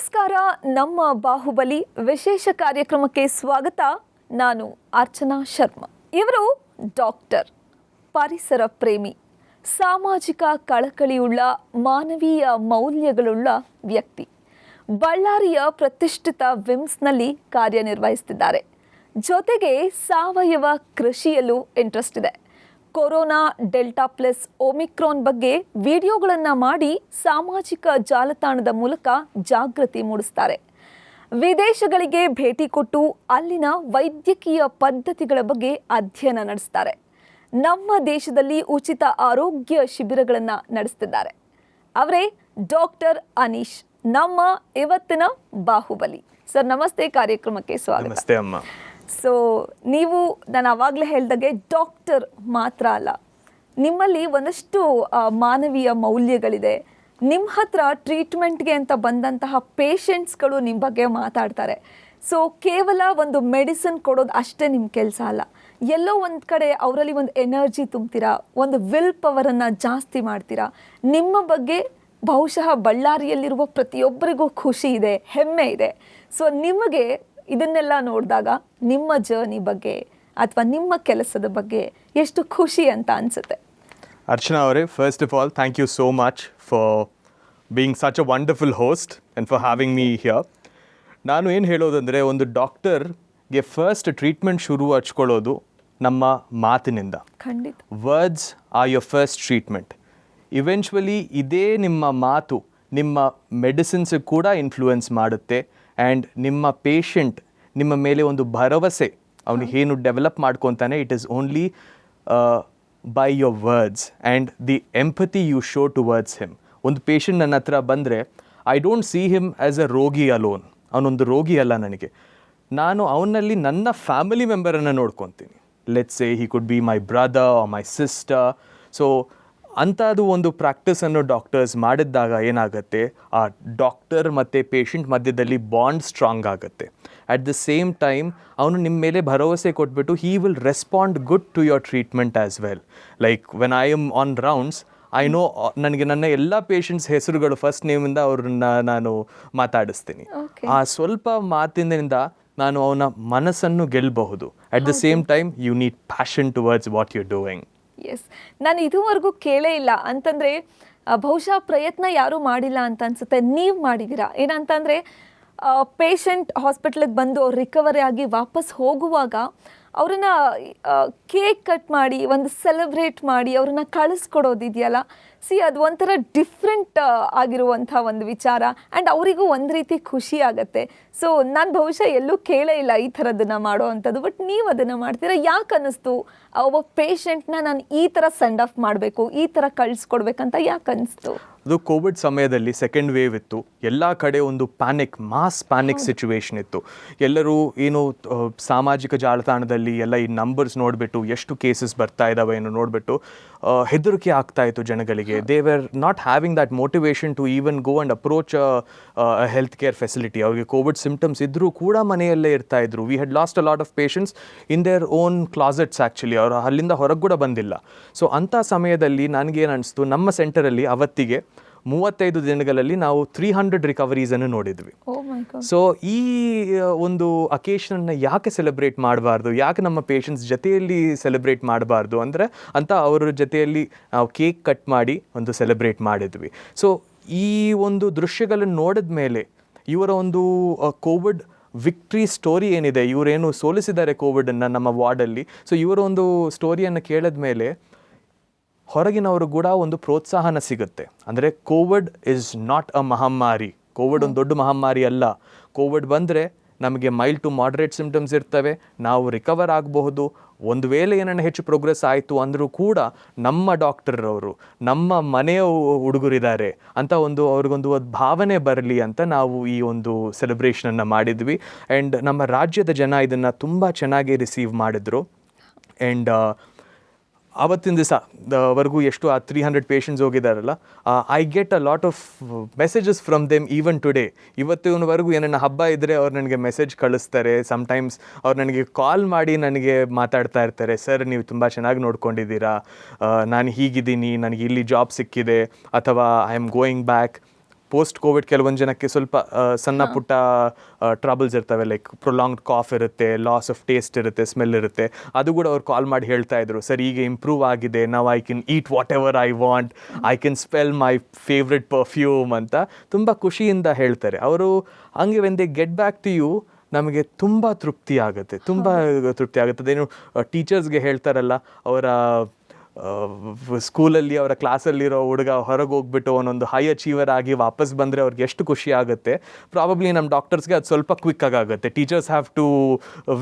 ನಮಸ್ಕಾರ. ನಮ್ಮ ಬಾಹುಬಲಿ ವಿಶೇಷ ಕಾರ್ಯಕ್ರಮಕ್ಕೆ ಸ್ವಾಗತ. ನಾನು ಅರ್ಚನಾ ಶರ್ಮಾ. ಇವರು ಡಾಕ್ಟರ್, ಪರಿಸರ ಪ್ರೇಮಿ, ಸಾಮಾಜಿಕ ಕಳಕಳಿಯುಳ್ಳ, ಮಾನವೀಯ ಮೌಲ್ಯಗಳುಳ್ಳ ವ್ಯಕ್ತಿ. ಬಳ್ಳಾರಿಯ ಪ್ರತಿಷ್ಠಿತ ವಿಮ್ಸ್ನಲ್ಲಿ ಕಾರ್ಯನಿರ್ವಹಿಸುತ್ತಿದ್ದಾರೆ. ಜೊತೆಗೆ ಸಾವಯವ ಕೃಷಿಯಲ್ಲೂ ಇಂಟ್ರೆಸ್ಟ್ ಇದೆ. ಕೊರೋನಾ, ಡೆಲ್ಟಾ ಪ್ಲಸ್, ಒಮಿಕ್ರಾನ್ ಬಗ್ಗೆ ವಿಡಿಯೋಗಳನ್ನು ಮಾಡಿ ಸಾಮಾಜಿಕ ಜಾಲತಾಣದ ಮೂಲಕ ಜಾಗೃತಿ ಮೂಡಿಸ್ತಾರೆ. ವಿದೇಶಗಳಿಗೆ ಭೇಟಿ ಕೊಟ್ಟು ಅಲ್ಲಿನ ವೈದ್ಯಕೀಯ ಪದ್ಧತಿಗಳ ಬಗ್ಗೆ ಅಧ್ಯಯನ ನಡೆಸ್ತಾರೆ. ನಮ್ಮ ದೇಶದಲ್ಲಿ ಉಚಿತ ಆರೋಗ್ಯ ಶಿಬಿರಗಳನ್ನು ನಡೆಸ್ತಿದ್ದಾರೆ. ಅವರೇ ಡಾಕ್ಟರ್ ಅನೀಶ್, ನಮ್ಮ ಇವತ್ತಿನ ಬಾಹುಬಲಿ. ಸರ್ ನಮಸ್ತೆ, ಕಾರ್ಯಕ್ರಮಕ್ಕೆ ಸ್ವಾಗತ. ನಮಸ್ತೆ ಅಮ್ಮ. ಸೊ ನೀವು, ನಾನು ಆವಾಗಲೇ ಹೇಳಿದಾಗೆ ಡಾಕ್ಟರ್ ಮಾತ್ರ ಅಲ್ಲ, ನಿಮ್ಮಲ್ಲಿ ಒಂದಷ್ಟು ಮಾನವೀಯ ಮೌಲ್ಯಗಳಿದೆ. ನಿಮ್ಮ ಹತ್ರ ಟ್ರೀಟ್ಮೆಂಟ್ಗೆ ಅಂತ ಬಂದಂತಹ ಪೇಷಂಟ್ಸ್ಗಳು ನಿಮ್ಮ ಬಗ್ಗೆ ಮಾತಾಡ್ತಾರೆ. ಸೊ ಕೇವಲ ಒಂದು ಮೆಡಿಸಿನ್ ಕೊಡೋದು ಅಷ್ಟೇ ನಿಮ್ಮ ಕೆಲಸ ಅಲ್ಲ. ಎಲ್ಲೋ ಒಂದು ಕಡೆ ಅವರಲ್ಲಿ ಒಂದು ಎನರ್ಜಿ ತುಂಬ್ತೀರಾ, ಒಂದು ವಿಲ್ ಪವರನ್ನು ಜಾಸ್ತಿ ಮಾಡ್ತೀರಾ. ನಿಮ್ಮ ಬಗ್ಗೆ ಬಹುಶಃ ಬಳ್ಳಾರಿಯಲ್ಲಿರುವ ಪ್ರತಿಯೊಬ್ಬರಿಗೂ ಖುಷಿ ಇದೆ, ಹೆಮ್ಮೆ ಇದೆ. ಸೊ ನಿಮಗೆ ಇದನ್ನೆಲ್ಲ ನೋಡಿದಾಗ ನಿಮ್ಮ ಜರ್ನಿ ಬಗ್ಗೆ ಅಥವಾ ನಿಮ್ಮ ಕೆಲಸದ ಬಗ್ಗೆ ಎಷ್ಟು ಖುಷಿ ಅಂತ ಅನಿಸುತ್ತೆ? ಅರ್ಚನಾ ಅವರೇ, first of all thank you so much for being such a wonderful host and for having me here. ನಾನು ಏನು ಹೇಳೋದಂದರೆ, ಒಂದು ಡಾಕ್ಟರ್ಗೆ ಫಸ್ಟ್ ಟ್ರೀಟ್ಮೆಂಟ್ ಶುರು ಹಚ್ಕೊಳ್ಳೋದು ನಮ್ಮ ಮಾತಿನಿಂದ. ಖಂಡಿತ. Words are your first treatment. Eventually ಇದೇ ನಿಮ್ಮ ಮಾತು ನಿಮ್ಮ ಮೆಡಿಸಿನ್ಸಿಗೆ ಕೂಡ ಇನ್ಫ್ಲೂಯೆನ್ಸ್ ಮಾಡುತ್ತೆ. ಆ್ಯಂಡ್ ನಿಮ್ಮ ಪೇಷಂಟ್ ನಿಮ್ಮ ಮೇಲೆ ಒಂದು ಭರವಸೆ ಅವನಿಗೆ ಏನು ಡೆವಲಪ್ ಮಾಡ್ಕೊತಾನೆ, it is only by your words and the empathy you show towards him. ಒಂದು ಪೇಷಂಟ್ ನನ್ನ ಹತ್ರ ಬಂದರೆ I don't see him as a ರೋಗಿ ಅಲೋನ್. ಅವನೊಂದು ರೋಗಿ ಅಲ್ಲ ನನಗೆ. ನಾನು ಅವನಲ್ಲಿ ನನ್ನ ಫ್ಯಾಮಿಲಿ ಮೆಂಬರನ್ನು ನೋಡ್ಕೊತೀನಿ. Let's say he could be my brother or my sister. So ಅಂಥದ್ದು ಒಂದು ಪ್ರಾಕ್ಟೀಸನ್ನು ಡಾಕ್ಟರ್ಸ್ ಮಾಡಿದ್ದಾಗ ಏನಾಗುತ್ತೆ, ಆ ಡಾಕ್ಟರ್ ಮತ್ತು ಪೇಷಂಟ್ ಮಧ್ಯದಲ್ಲಿ ಬಾಂಡ್ ಸ್ಟ್ರಾಂಗ್ ಆಗುತ್ತೆ. ಅಟ್ ದ ಸೇಮ್ ಟೈಮ್ ಅವನು ನಿಮ್ಮ ಮೇಲೆ ಭರವಸೆ ಕೊಟ್ಬಿಟ್ಟು he will respond good to your treatment as well. Like when I am on rounds, I know ನನಗೆ ನನ್ನ ಎಲ್ಲ ಪೇಷಂಟ್ಸ್ ಹೆಸರುಗಳು ಫಸ್ಟ್ ನೇಮಿಂದ ಅವ್ರನ್ನ ನಾನು ಮಾತಾಡಿಸ್ತೀನಿ. ಆ ಸ್ವಲ್ಪ ಮಾತಿನಿಂದ ನಾನು ಅವನ ಮನಸ್ಸನ್ನು ಗೆಲ್ಲಬಹುದು. At the same time you need passion towards what you doing. Yes, ನಾನು ಇದುವರೆಗೂ ಕೇಳೇ ಇಲ್ಲ. ಅಂತಂದರೆ ಬಹುಶಃ ಪ್ರಯತ್ನ ಯಾರೂ ಮಾಡಿಲ್ಲ ಅಂತ ಅನಿಸುತ್ತೆ. ನೀವು ಮಾಡಿದ್ದೀರಾ. ಏನಂತಂದರೆ ಪೇಷಂಟ್ ಹಾಸ್ಪಿಟ್ಲಿಗೆ ಬಂದು ಅವ್ರು ರಿಕವರಿ ಆಗಿ ವಾಪಸ್ ಹೋಗುವಾಗ ಅವ್ರನ್ನ ಕೇಕ್ ಕಟ್ ಮಾಡಿ ಒಂದು ಸೆಲೆಬ್ರೇಟ್ ಮಾಡಿ ಅವ್ರನ್ನ ಕಳಿಸ್ಕೊಡೋದಿದೆಯಲ್ಲ, ಅದು ಒಂಥರ ಡಿಫ್ರೆಂಟ್ ಆಗಿರುವಂಥ ಒಂದು ವಿಚಾರ. ಆ್ಯಂಡ್ ಅವರಿಗೂ ಒಂದು ರೀತಿ ಖುಷಿ ಆಗುತ್ತೆ. ಸೊ ನಾನು ಬಹುಶಃ ಎಲ್ಲೂ ಕೇಳೇ ಇಲ್ಲ ಈ ಥರದನ್ನು ಮಾಡೋ ಅಂಥದ್ದು. ಬಟ್ ನೀವು ಅದನ್ನು ಮಾಡ್ತೀರಾ. ಯಾಕೆ ಅನ್ನಿಸ್ತು ಒಬ್ಬ ಪೇಷಂಟ್ನ ನಾನು ಈ ಥರ ಸೆಂಡ್ ಆಫ್ ಮಾಡಬೇಕು, ಈ ಥರ ಕಳಿಸ್ಕೊಡ್ಬೇಕಂತ ಯಾಕೆ ಅನ್ನಿಸ್ತು? ಅದು ಕೋವಿಡ್ ಸಮಯದಲ್ಲಿ ಸೆಕೆಂಡ್ ವೇವ್ ಇತ್ತು. ಎಲ್ಲ ಕಡೆ ಒಂದು ಮಾಸ್ ಪ್ಯಾನಿಕ್ ಸಿಚುವೇಶನ್ ಇತ್ತು. ಎಲ್ಲರೂ ಏನು ಸಾಮಾಜಿಕ ಜಾಲತಾಣದಲ್ಲಿ ಎಲ್ಲ ಈ ನಂಬರ್ಸ್ ನೋಡಿಬಿಟ್ಟು ಎಷ್ಟು ಕೇಸಸ್ ಬರ್ತಾ ಇದ್ದಾವೆ ಏನು ನೋಡಿಬಿಟ್ಟು ಹೆದರಿಕೆ ಆಗ್ತಾ ಇತ್ತು ಜನಗಳಿಗೆ. They were not having that motivation to even go and approach health care facility. ಅವ್ರಿಗೆ ಕೋವಿಡ್ ಸಿಂಪ್ಟಮ್ಸ್ ಇದ್ದರೂ ಕೂಡ ಮನೆಯಲ್ಲೇ ಇರ್ತಾ ಇದ್ರು. We had lost a lot of patients in their own closets. Actually ಅವರು ಅಲ್ಲಿಂದ ಹೊರಗೆ ಕೂಡ ಬಂದಿಲ್ಲ. ಸೊ ಅಂಥ ಸಮಯದಲ್ಲಿ ನನಗೇನು ಅನಿಸ್ತು, ನಮ್ಮ ಸೆಂಟರಲ್ಲಿ ಅವತ್ತಿಗೆ 35 ದಿನಗಳಲ್ಲಿ ನಾವು 300 ರಿಕವರೀಸನ್ನು ನೋಡಿದ್ವಿ. ಸೊ ಈ ಒಂದು ಅಕೇಶನ್ನ ಯಾಕೆ ಸೆಲೆಬ್ರೇಟ್ ಮಾಡಬಾರ್ದು, ಯಾಕೆ ನಮ್ಮ ಪೇಷಂಟ್ಸ್ ಜೊತೆಯಲ್ಲಿ ಸೆಲೆಬ್ರೇಟ್ ಮಾಡಬಾರ್ದು ಅಂದರೆ ಅಂತ ಅವರ ಜೊತೆಯಲ್ಲಿ ನಾವು ಕೇಕ್ ಕಟ್ ಮಾಡಿ ಒಂದು ಸೆಲೆಬ್ರೇಟ್ ಮಾಡಿದ್ವಿ. ಸೊ ಈ ಒಂದು ದೃಶ್ಯಗಳನ್ನು ನೋಡಿದ ಮೇಲೆ ಇವರ ಒಂದು ಕೋವಿಡ್ ವಿಕ್ಟ್ರಿ ಸ್ಟೋರಿ ಏನಿದೆ, ಇವರೇನು ಸೋಲಿಸಿದ್ದಾರೆ ಕೋವಿಡನ್ನು ನಮ್ಮ ವಾರ್ಡಲ್ಲಿ, ಸೊ ಇವರ ಒಂದು ಸ್ಟೋರಿಯನ್ನು ಕೇಳಿದ ಮೇಲೆ ಹೊರಗಿನವರು ಕೂಡ ಒಂದು ಪ್ರೋತ್ಸಾಹನ ಸಿಗುತ್ತೆ. ಅಂದರೆ ಕೋವಿಡ್ ಇಸ್ ನಾಟ್ ಅ ಮಹಾಮಾರಿ. ಕೋವಿಡ್ ಒಂದು ದೊಡ್ಡ ಮಹಾಮಾರಿ ಅಲ್ಲ. ಕೋವಿಡ್ ಬಂದರೆ ನಮಗೆ ಮೈಲ್ಡ್ ಟು ಮಾಡ್ರೇಟ್ ಸಿಂಪ್ಟಮ್ಸ್ ಇರ್ತವೆ, ನಾವು ರಿಕವರ್ ಆಗಬಹುದು. ಒಂದು ವೇಳೆ ಏನನ್ನ ಹೆಚ್ಚು ಪ್ರೋಗ್ರೆಸ್ ಆಯಿತು ಅಂದರೂ ಕೂಡ ನಮ್ಮ ಡಾಕ್ಟರ್ರವರು ನಮ್ಮ ಮನೆಯ ಹುಡುಗರಿದ್ದಾರೆ ಅಂತ ಒಂದು ಅವ್ರಿಗೊಂದು ಭಾವನೆ ಬರಲಿ ಅಂತ ನಾವು ಈ ಒಂದು ಸೆಲೆಬ್ರೇಷನನ್ನು ಮಾಡಿದ್ವಿ. ಆ್ಯಂಡ್ ನಮ್ಮ ರಾಜ್ಯದ ಜನ ಇದನ್ನು ತುಂಬ ಚೆನ್ನಾಗಿ ರಿಸೀವ್ ಮಾಡಿದ್ರು. ಆ್ಯಂಡ್ ಆವತ್ತಿನ ದಿವಸವರೆಗೂ ಎಷ್ಟು ಆ 300 ಪೇಷಂಟ್ಸ್ ಹೋಗಿದ್ದಾರಲ್ಲ, I get a lot of messages from them even today. ಇವತ್ತಿನವರೆಗೂ ಏನನ್ನ ಹಬ್ಬ ಇದ್ದರೆ ಅವ್ರು ನನಗೆ ಮೆಸೇಜ್ ಕಳಿಸ್ತಾರೆ. ಸಮ್ಟೈಮ್ಸ್ ಅವ್ರು ನನಗೆ ಕಾಲ್ ಮಾಡಿ ನನಗೆ ಮಾತಾಡ್ತಾ ಇರ್ತಾರೆ, ಸರ್ ನೀವು ತುಂಬ ಚೆನ್ನಾಗಿ ನೋಡ್ಕೊಂಡಿದ್ದೀರಾ, ನಾನು ಹೀಗಿದ್ದೀನಿ, ನನಗೆ ಇಲ್ಲಿ ಜಾಬ್ ಸಿಕ್ಕಿದೆ, ಅಥವಾ I am going back. Post Covid ಕೆಲವೊಂದು ಜನಕ್ಕೆ ಸ್ವಲ್ಪ ಸಣ್ಣ ಪುಟ್ಟ ಟ್ರಬಲ್ಸ್ ಇರ್ತವೆ, ಲೈಕ್ ಪ್ರೊಲಾಂಗ್ಡ್ ಕಾಫ್ ಇರುತ್ತೆ, ಲಾಸ್ ಆಫ್ ಟೇಸ್ಟ್ ಇರುತ್ತೆ, ಸ್ಮೆಲ್ ಇರುತ್ತೆ. ಅದು ಕೂಡ ಅವ್ರು ಕಾಲ್ ಮಾಡಿ ಹೇಳ್ತಾ ಇದ್ರು, ಸರ್ ಈಗ ಇಂಪ್ರೂವ್ ಆಗಿದೆ, ನಾವು I can eat whatever I want, I can smell my favourite perfume ಅಂತ ತುಂಬ ಖುಷಿಯಿಂದ ಹೇಳ್ತಾರೆ ಅವರು. ಹಂಗೆ when they get back to you, ನಮಗೆ ತುಂಬ ತೃಪ್ತಿ ಆಗುತ್ತೆ, ತುಂಬ ತೃಪ್ತಿ ಆಗುತ್ತೆ. ಅದೇನು ಟೀಚರ್ಸ್ಗೆ ಹೇಳ್ತಾರಲ್ಲ, ಅವರ ಸ್ಕೂಲಲ್ಲಿ ಅವರ ಕ್ಲಾಸಲ್ಲಿರೋ ಹುಡುಗ ಹೊರಗೆ ಹೋಗ್ಬಿಟ್ಟು ಅವನೊಂದು ಹೈ ಅಚೀವರ್ ಆಗಿ ವಾಪಸ್ ಬಂದರೆ ಅವ್ರಿಗೆ ಎಷ್ಟು ಖುಷಿ ಆಗುತ್ತೆ. ಪ್ರಾಬಬ್ಲಿ ನಮ್ಮ ಡಾಕ್ಟರ್ಸ್ಗೆ ಅದು ಸ್ವಲ್ಪ ಕ್ವಿಕ್ಕಾಗಿ ಆಗುತ್ತೆ. Teachers have to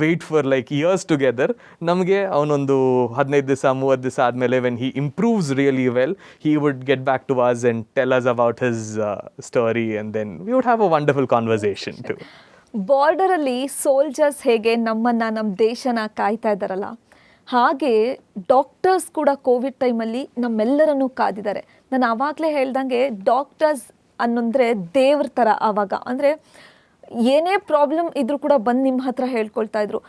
wait for like years together. ನಮಗೆ ಅವನೊಂದು 15 ದಿವಸ 30 ದಿವಸ ಆದಮೇಲೆ when he improves really well, he would get back to us and tell us about his story and then we would have a wonderful conversation too. ಬಾರ್ಡರಲ್ಲಿ soldiers ಹೇಗೆ ನಮ್ಮನ್ನು, ನಮ್ಮ ದೇಶನ ಕಾಯ್ತಾ ಇದ್ದಾರಲ್ಲ, ಹಾಗೆ ಡಾಕ್ಟರ್ಸ್ ಕೂಡ ಕೋವಿಡ್ ಟೈಮಲ್ಲಿ ನಮ್ಮೆಲ್ಲರನ್ನೂ ಕಾದಿದ್ದಾರೆ. ನಾನು ಆವಾಗಲೇ ಹೇಳ್ದಂಗೆ ಡಾಕ್ಟರ್ಸ್ ಅನ್ನೋಂದರೆ ದೇವ್ರ ಥರ. ಆವಾಗ ಅಂದರೆ ಏನೇ ಪ್ರಾಬ್ಲಮ್ ಇದ್ರೂ ಕೂಡ ಬಂದು ನಿಮ್ಮ ಹತ್ರ ಹೇಳ್ಕೊಳ್ತಾ ಇದ್ರು.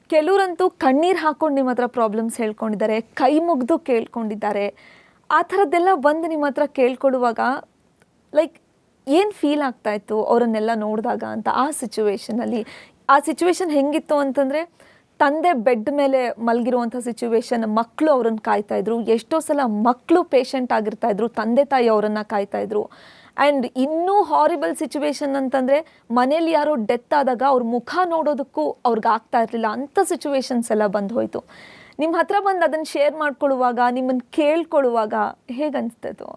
ಕೆಲವರಂತೂ ಕಣ್ಣೀರು ಹಾಕ್ಕೊಂಡು ನಿಮ್ಮ ಹತ್ರ ಪ್ರಾಬ್ಲಮ್ಸ್ ಹೇಳ್ಕೊಂಡಿದ್ದಾರೆ, ಕೈ ಮುಗಿದು ಕೇಳ್ಕೊಂಡಿದ್ದಾರೆ. ಆ ಥರದ್ದೆಲ್ಲ ಬಂದು ನಿಮ್ಮ ಹತ್ರ ಕೇಳ್ಕೊಡುವಾಗ ಲೈಕ್ ಏನು ಫೀಲ್ ಆಗ್ತಾಯಿತ್ತು ಅವರನ್ನೆಲ್ಲ ನೋಡಿದಾಗ ಅಂತ. ಆ ಸಿಚುವೇಶನ್ ಹೆಂಗಿತ್ತು ಅಂತಂದರೆ, ತಂದೆ ಬೆಡ್ ಮೇಲೆ ಮಲಗಿರುವಂಥ ಸಿಚುವೇಶನ್, ಮಕ್ಕಳು ಅವ್ರನ್ನ ಕಾಯ್ತಾಯಿದ್ರು. ಎಷ್ಟೋ ಸಲ ಮಕ್ಕಳು ಪೇಷಂಟ್ ಆಗಿರ್ತಾಯಿದ್ರು, ತಂದೆ ತಾಯಿ ಅವರನ್ನು ಕಾಯ್ತಾಯಿದ್ರು. ಆ್ಯಂಡ್ ಇನ್ನೂ ಹಾರಿಬಲ್ ಸಿಚುವೇಶನ್ ಅಂತಂದರೆ, ಮನೇಲಿ ಯಾರೋ ಡೆತ್ ಆದಾಗ ಅವ್ರ ಮುಖ ನೋಡೋದಕ್ಕೂ ಅವ್ರಿಗೆ ಆಗ್ತಾ ಇರಲಿಲ್ಲ. ಅಂಥ ಸಿಚುವೇಶನ್ಸ್ ಎಲ್ಲ ಬಂದು ಹೋಯಿತು. ನಿಮ್ಮ ಹತ್ರ ಬಂದು ಅದನ್ನು ಶೇರ್ ಮಾಡ್ಕೊಳ್ಳುವಾಗ, ನಿಮ್ಮನ್ನು ಕೇಳ್ಕೊಳ್ಳುವಾಗ ಹೇಗೆ ಅನಿಸ್ತಿತ್ತು?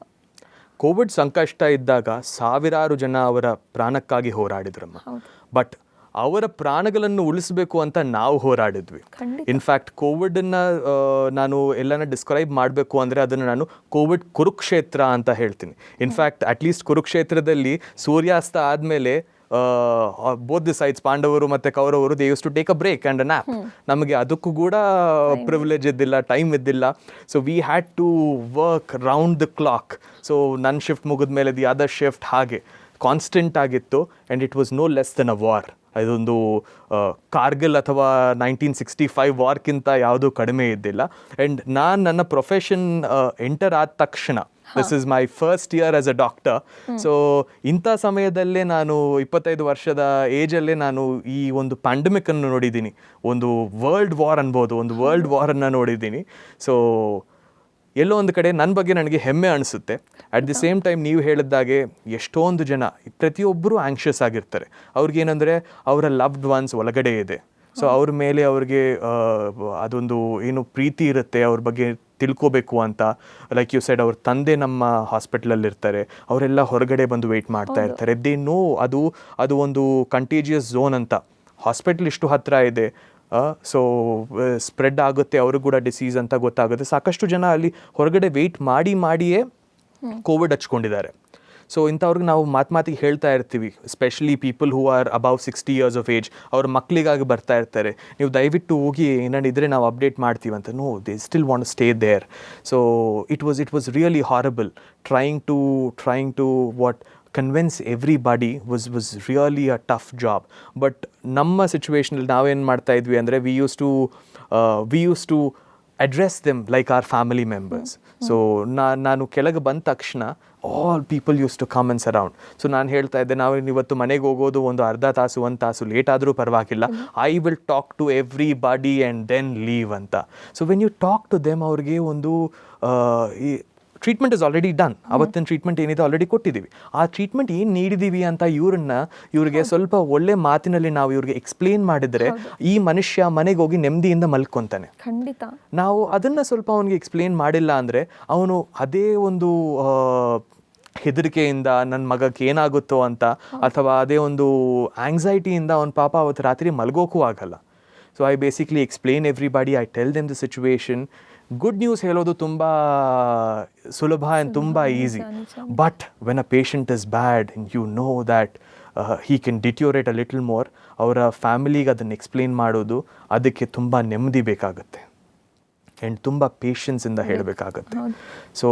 ಕೋವಿಡ್ ಸಂಕಷ್ಟ ಇದ್ದಾಗ ಸಾವಿರಾರು ಜನ ಅವರ ಪ್ರಾಣಕ್ಕಾಗಿ ಹೋರಾಡಿದ್ರಮ್ಮ. ಬಟ್ ಅವರ ಪ್ರಾಣಗಳನ್ನು ಉಳಿಸಬೇಕು ಅಂತ ನಾವು ಹೋರಾಡಿದ್ವಿ. ಇನ್ಫ್ಯಾಕ್ಟ್ ಕೋವಿಡನ್ನು ನಾನು ಎಲ್ಲನ ಡಿಸ್ಕ್ರೈಬ್ ಮಾಡಬೇಕು ಅಂದರೆ ಅದನ್ನು ನಾನು ಕೋವಿಡ್ ಕುರುಕ್ಷೇತ್ರ ಅಂತ ಹೇಳ್ತೀನಿ. ಇನ್ಫ್ಯಾಕ್ಟ್ ಅಟ್ಲೀಸ್ಟ್ ಕುರುಕ್ಷೇತ್ರದಲ್ಲಿ ಸೂರ್ಯಾಸ್ತ ಆದಮೇಲೆ ಬೋತ್ ದಿ ಸೈಡ್ಸ್, ಪಾಂಡವರು ಮತ್ತು ಕೌರವರು, they use to take a break and a nap. ನಮಗೆ ಅದಕ್ಕೂ ಕೂಡ ಪ್ರಿವಿಲೇಜ್ ಇದ್ದಿಲ್ಲ, ಟೈಮ್ ಇದ್ದಿಲ್ಲ. So we had to work round the clock. So ನನ್ನ ಶಿಫ್ಟ್ ಮುಗಿದ್ಮೇಲೆ ದಿ ಅದರ್ ಶಿಫ್ಟ್, ಹಾಗೆ ಕಾನ್ಸ್ಟೆಂಟ್ ಆಗಿತ್ತು. And it was no less than a war. ಅದೊಂದು ಕಾರ್ಗಿಲ್ ಅಥವಾ 1965 ವಾರ್ಕ್ಕಿಂತ ಯಾವುದೂ ಕಡಿಮೆ ಇದ್ದಿಲ್ಲ. ಆ್ಯಂಡ್ ನಾನು ನನ್ನ ಪ್ರೊಫೆಷನ್ ಎಂಟರ್ ಆದ ತಕ್ಷಣ, this is my first year as a doctor. So ಇಂಥ ಸಮಯದಲ್ಲೇ ನಾನು 25 ವರ್ಷದ ಏಜಲ್ಲೇ ನಾನು ಈ ಒಂದು ಪ್ಯಾಂಡಮಿಕನ್ನು ನೋಡಿದ್ದೀನಿ. ಒಂದು ವರ್ಲ್ಡ್ ವಾರ್ ಅನ್ಬೋದು, ಒಂದು ವರ್ಲ್ಡ್ ವಾರನ್ನು ನೋಡಿದ್ದೀನಿ. ಸೊ ಎಲ್ಲೋ ಒಂದು ಕಡೆ ನನ್ನ ಬಗ್ಗೆ ನನಗೆ ಹೆಮ್ಮೆ ಅನಿಸುತ್ತೆ. ಅಟ್ ದಿ ಸೇಮ್ ಟೈಮ್ ನೀವು ಹೇಳಿದ್ದಾಗೆ ಎಷ್ಟೊಂದು ಜನ, ಪ್ರತಿಯೊಬ್ಬರು ಆ್ಯಂಕ್ಷಿಯಸ್ ಆಗಿರ್ತಾರೆ. ಅವ್ರಿಗೇನೆಂದರೆ ಅವರ ಲವ್ಡ್ ಒನ್ಸ್ ಒಳಗಡೆ ಇದೆ. ಸೊ ಅವ್ರ ಮೇಲೆ ಅವ್ರಿಗೆ ಅದೊಂದು ಏನು ಪ್ರೀತಿ ಇರುತ್ತೆ, ಅವ್ರ ಬಗ್ಗೆ ತಿಳ್ಕೋಬೇಕು ಅಂತ. ಲೈಕ್ ಯು ಸೈಡ್, ಅವ್ರ ತಂದೆ ನಮ್ಮ ಹಾಸ್ಪಿಟ್ಲಲ್ಲಿ ಇರ್ತಾರೆ, ಅವರೆಲ್ಲ ಹೊರಗಡೆ ಬಂದು ವೆಯ್ಟ್ ಮಾಡ್ತಾ ಇರ್ತಾರೆ. ದೇ ನೋ ಅದು ಒಂದು ಕಂಟೇಜಿಯಸ್ ಝೋನ್ ಅಂತ. ಹಾಸ್ಪಿಟ್ಲ್ ಇಷ್ಟು ಹತ್ತಿರ ಇದೆ, ಸೊ ಸ್ಪ್ರೆಡ್ ಆಗುತ್ತೆ, ಅವ್ರಿಗೆ ಕೂಡ ಡಿಸೀಸ್ ಅಂತ ಗೊತ್ತಾಗುತ್ತೆ. ಸಾಕಷ್ಟು ಜನ ಅಲ್ಲಿ ಹೊರಗಡೆ ವೆಯ್ಟ್ ಮಾಡಿಯೇ ಕೋವಿಡ್ ಹಚ್ಕೊಂಡಿದ್ದಾರೆ. ಸೊ ಇಂಥವ್ರಿಗೆ ನಾವು ಮಾತಿಗೆ ಹೇಳ್ತಾ ಇರ್ತೀವಿ, specially people who are above 60 years of age, ಅವ್ರ ಮಕ್ಕಳಿಗಾಗಿ ಬರ್ತಾ ಇರ್ತಾರೆ, ನೀವು ದಯವಿಟ್ಟು ಹೋಗಿ ಏನಾಡಿದರೆ ನಾವು ಅಪ್ಡೇಟ್ ಮಾಡ್ತೀವಿ ಅಂತ. No, they still want stay there. So it was really horrible trying to convince everybody was really a tough job. But ನಮ್ಮ ಸಿಚುವೇಶನಲ್ಲಿ ನಾವೇನು ಮಾಡ್ತಾ ಇದ್ವಿ ಅಂದರೆ, we used to address them like our family members. So ನಾನು ಕೆಳಗೆ ಬಂದ ತಕ್ಷಣ all people use to come and surround. So ನಾನು ಹೇಳ್ತಾ ಇದ್ದೆ, ನಾವು ಇವತ್ತು ಮನೆಗೆ ಹೋಗೋದು ಒಂದು ಅರ್ಧ ತಾಸು 1 ತಾಸು ಲೇಟ್ ಆದರೂ ಪರವಾಗಿಲ್ಲ, I will talk to everybody and then leave ಅಂತ. So when you talk to them, ಅವ್ರಿಗೆ ಒಂದು ಟ್ರೀಟ್ಮೆಂಟ್ ಇಸ್ ಆಲ್ರೆಡಿ ಡನ್. ಅವತ್ತಿನ ಟ್ರೀಟ್ಮೆಂಟ್ ಏನಿದೆ ಆಲ್ರೆಡಿ ಕೊಟ್ಟಿದ್ದೀವಿ. ಆ ಟ್ರೀಟ್ಮೆಂಟ್ ಏನು ನೀಡಿದ್ದೀವಿ ಅಂತ ಇವ್ರಿಗೆ ಸ್ವಲ್ಪ ಒಳ್ಳೆ ಮಾತಿನಲ್ಲಿ ನಾವು ಇವ್ರಿಗೆ ಎಕ್ಸ್ಪ್ಲೇನ್ ಮಾಡಿದರೆ, ಈ ಮನುಷ್ಯ ಮನೆಗೆ ಹೋಗಿ ನೆಮ್ಮದಿಯಿಂದ ಮಲ್ಕೊಂತಾನೆ. ಖಂಡಿತ. ನಾವು ಅದನ್ನು ಸ್ವಲ್ಪ ಅವನಿಗೆ ಎಕ್ಸ್ಪ್ಲೇನ್ ಮಾಡಿಲ್ಲ ಅಂದರೆ, ಅವನು ಅದೇ ಒಂದು ಹೆದರಿಕೆಯಿಂದ ನನ್ನ ಮಗಕ್ಕೆ ಏನಾಗುತ್ತೋ ಅಂತ, ಅಥವಾ ಅದೇ ಒಂದು ಆಂಗ್ಸೈಟಿಯಿಂದ ಅವನ ಪಾಪ ಅವತ್ತು ರಾತ್ರಿ ಮಲ್ಗೋಕ್ಕೂ ಆಗಲ್ಲ. So I basically explain everybody, I tell them the situation. Good news ಹೇಳೋದು ತುಂಬ ಸುಲಭ ಆ್ಯಂಡ್ ತುಂಬ easy. But when a patient is bad and you know that he can deteriorate a little more, ಅವರ ಫ್ಯಾಮಿಲಿಗೆ ಅದನ್ನು ಎಕ್ಸ್ಪ್ಲೇನ್ ಮಾಡೋದು, ಅದಕ್ಕೆ ತುಂಬ ನೆಮ್ಮದಿ ಬೇಕಾಗುತ್ತೆ ಆ್ಯಂಡ್ ತುಂಬ ಪೇಷನ್ಸಿಂದ ಹೇಳಬೇಕಾಗತ್ತೆ. ಸೊ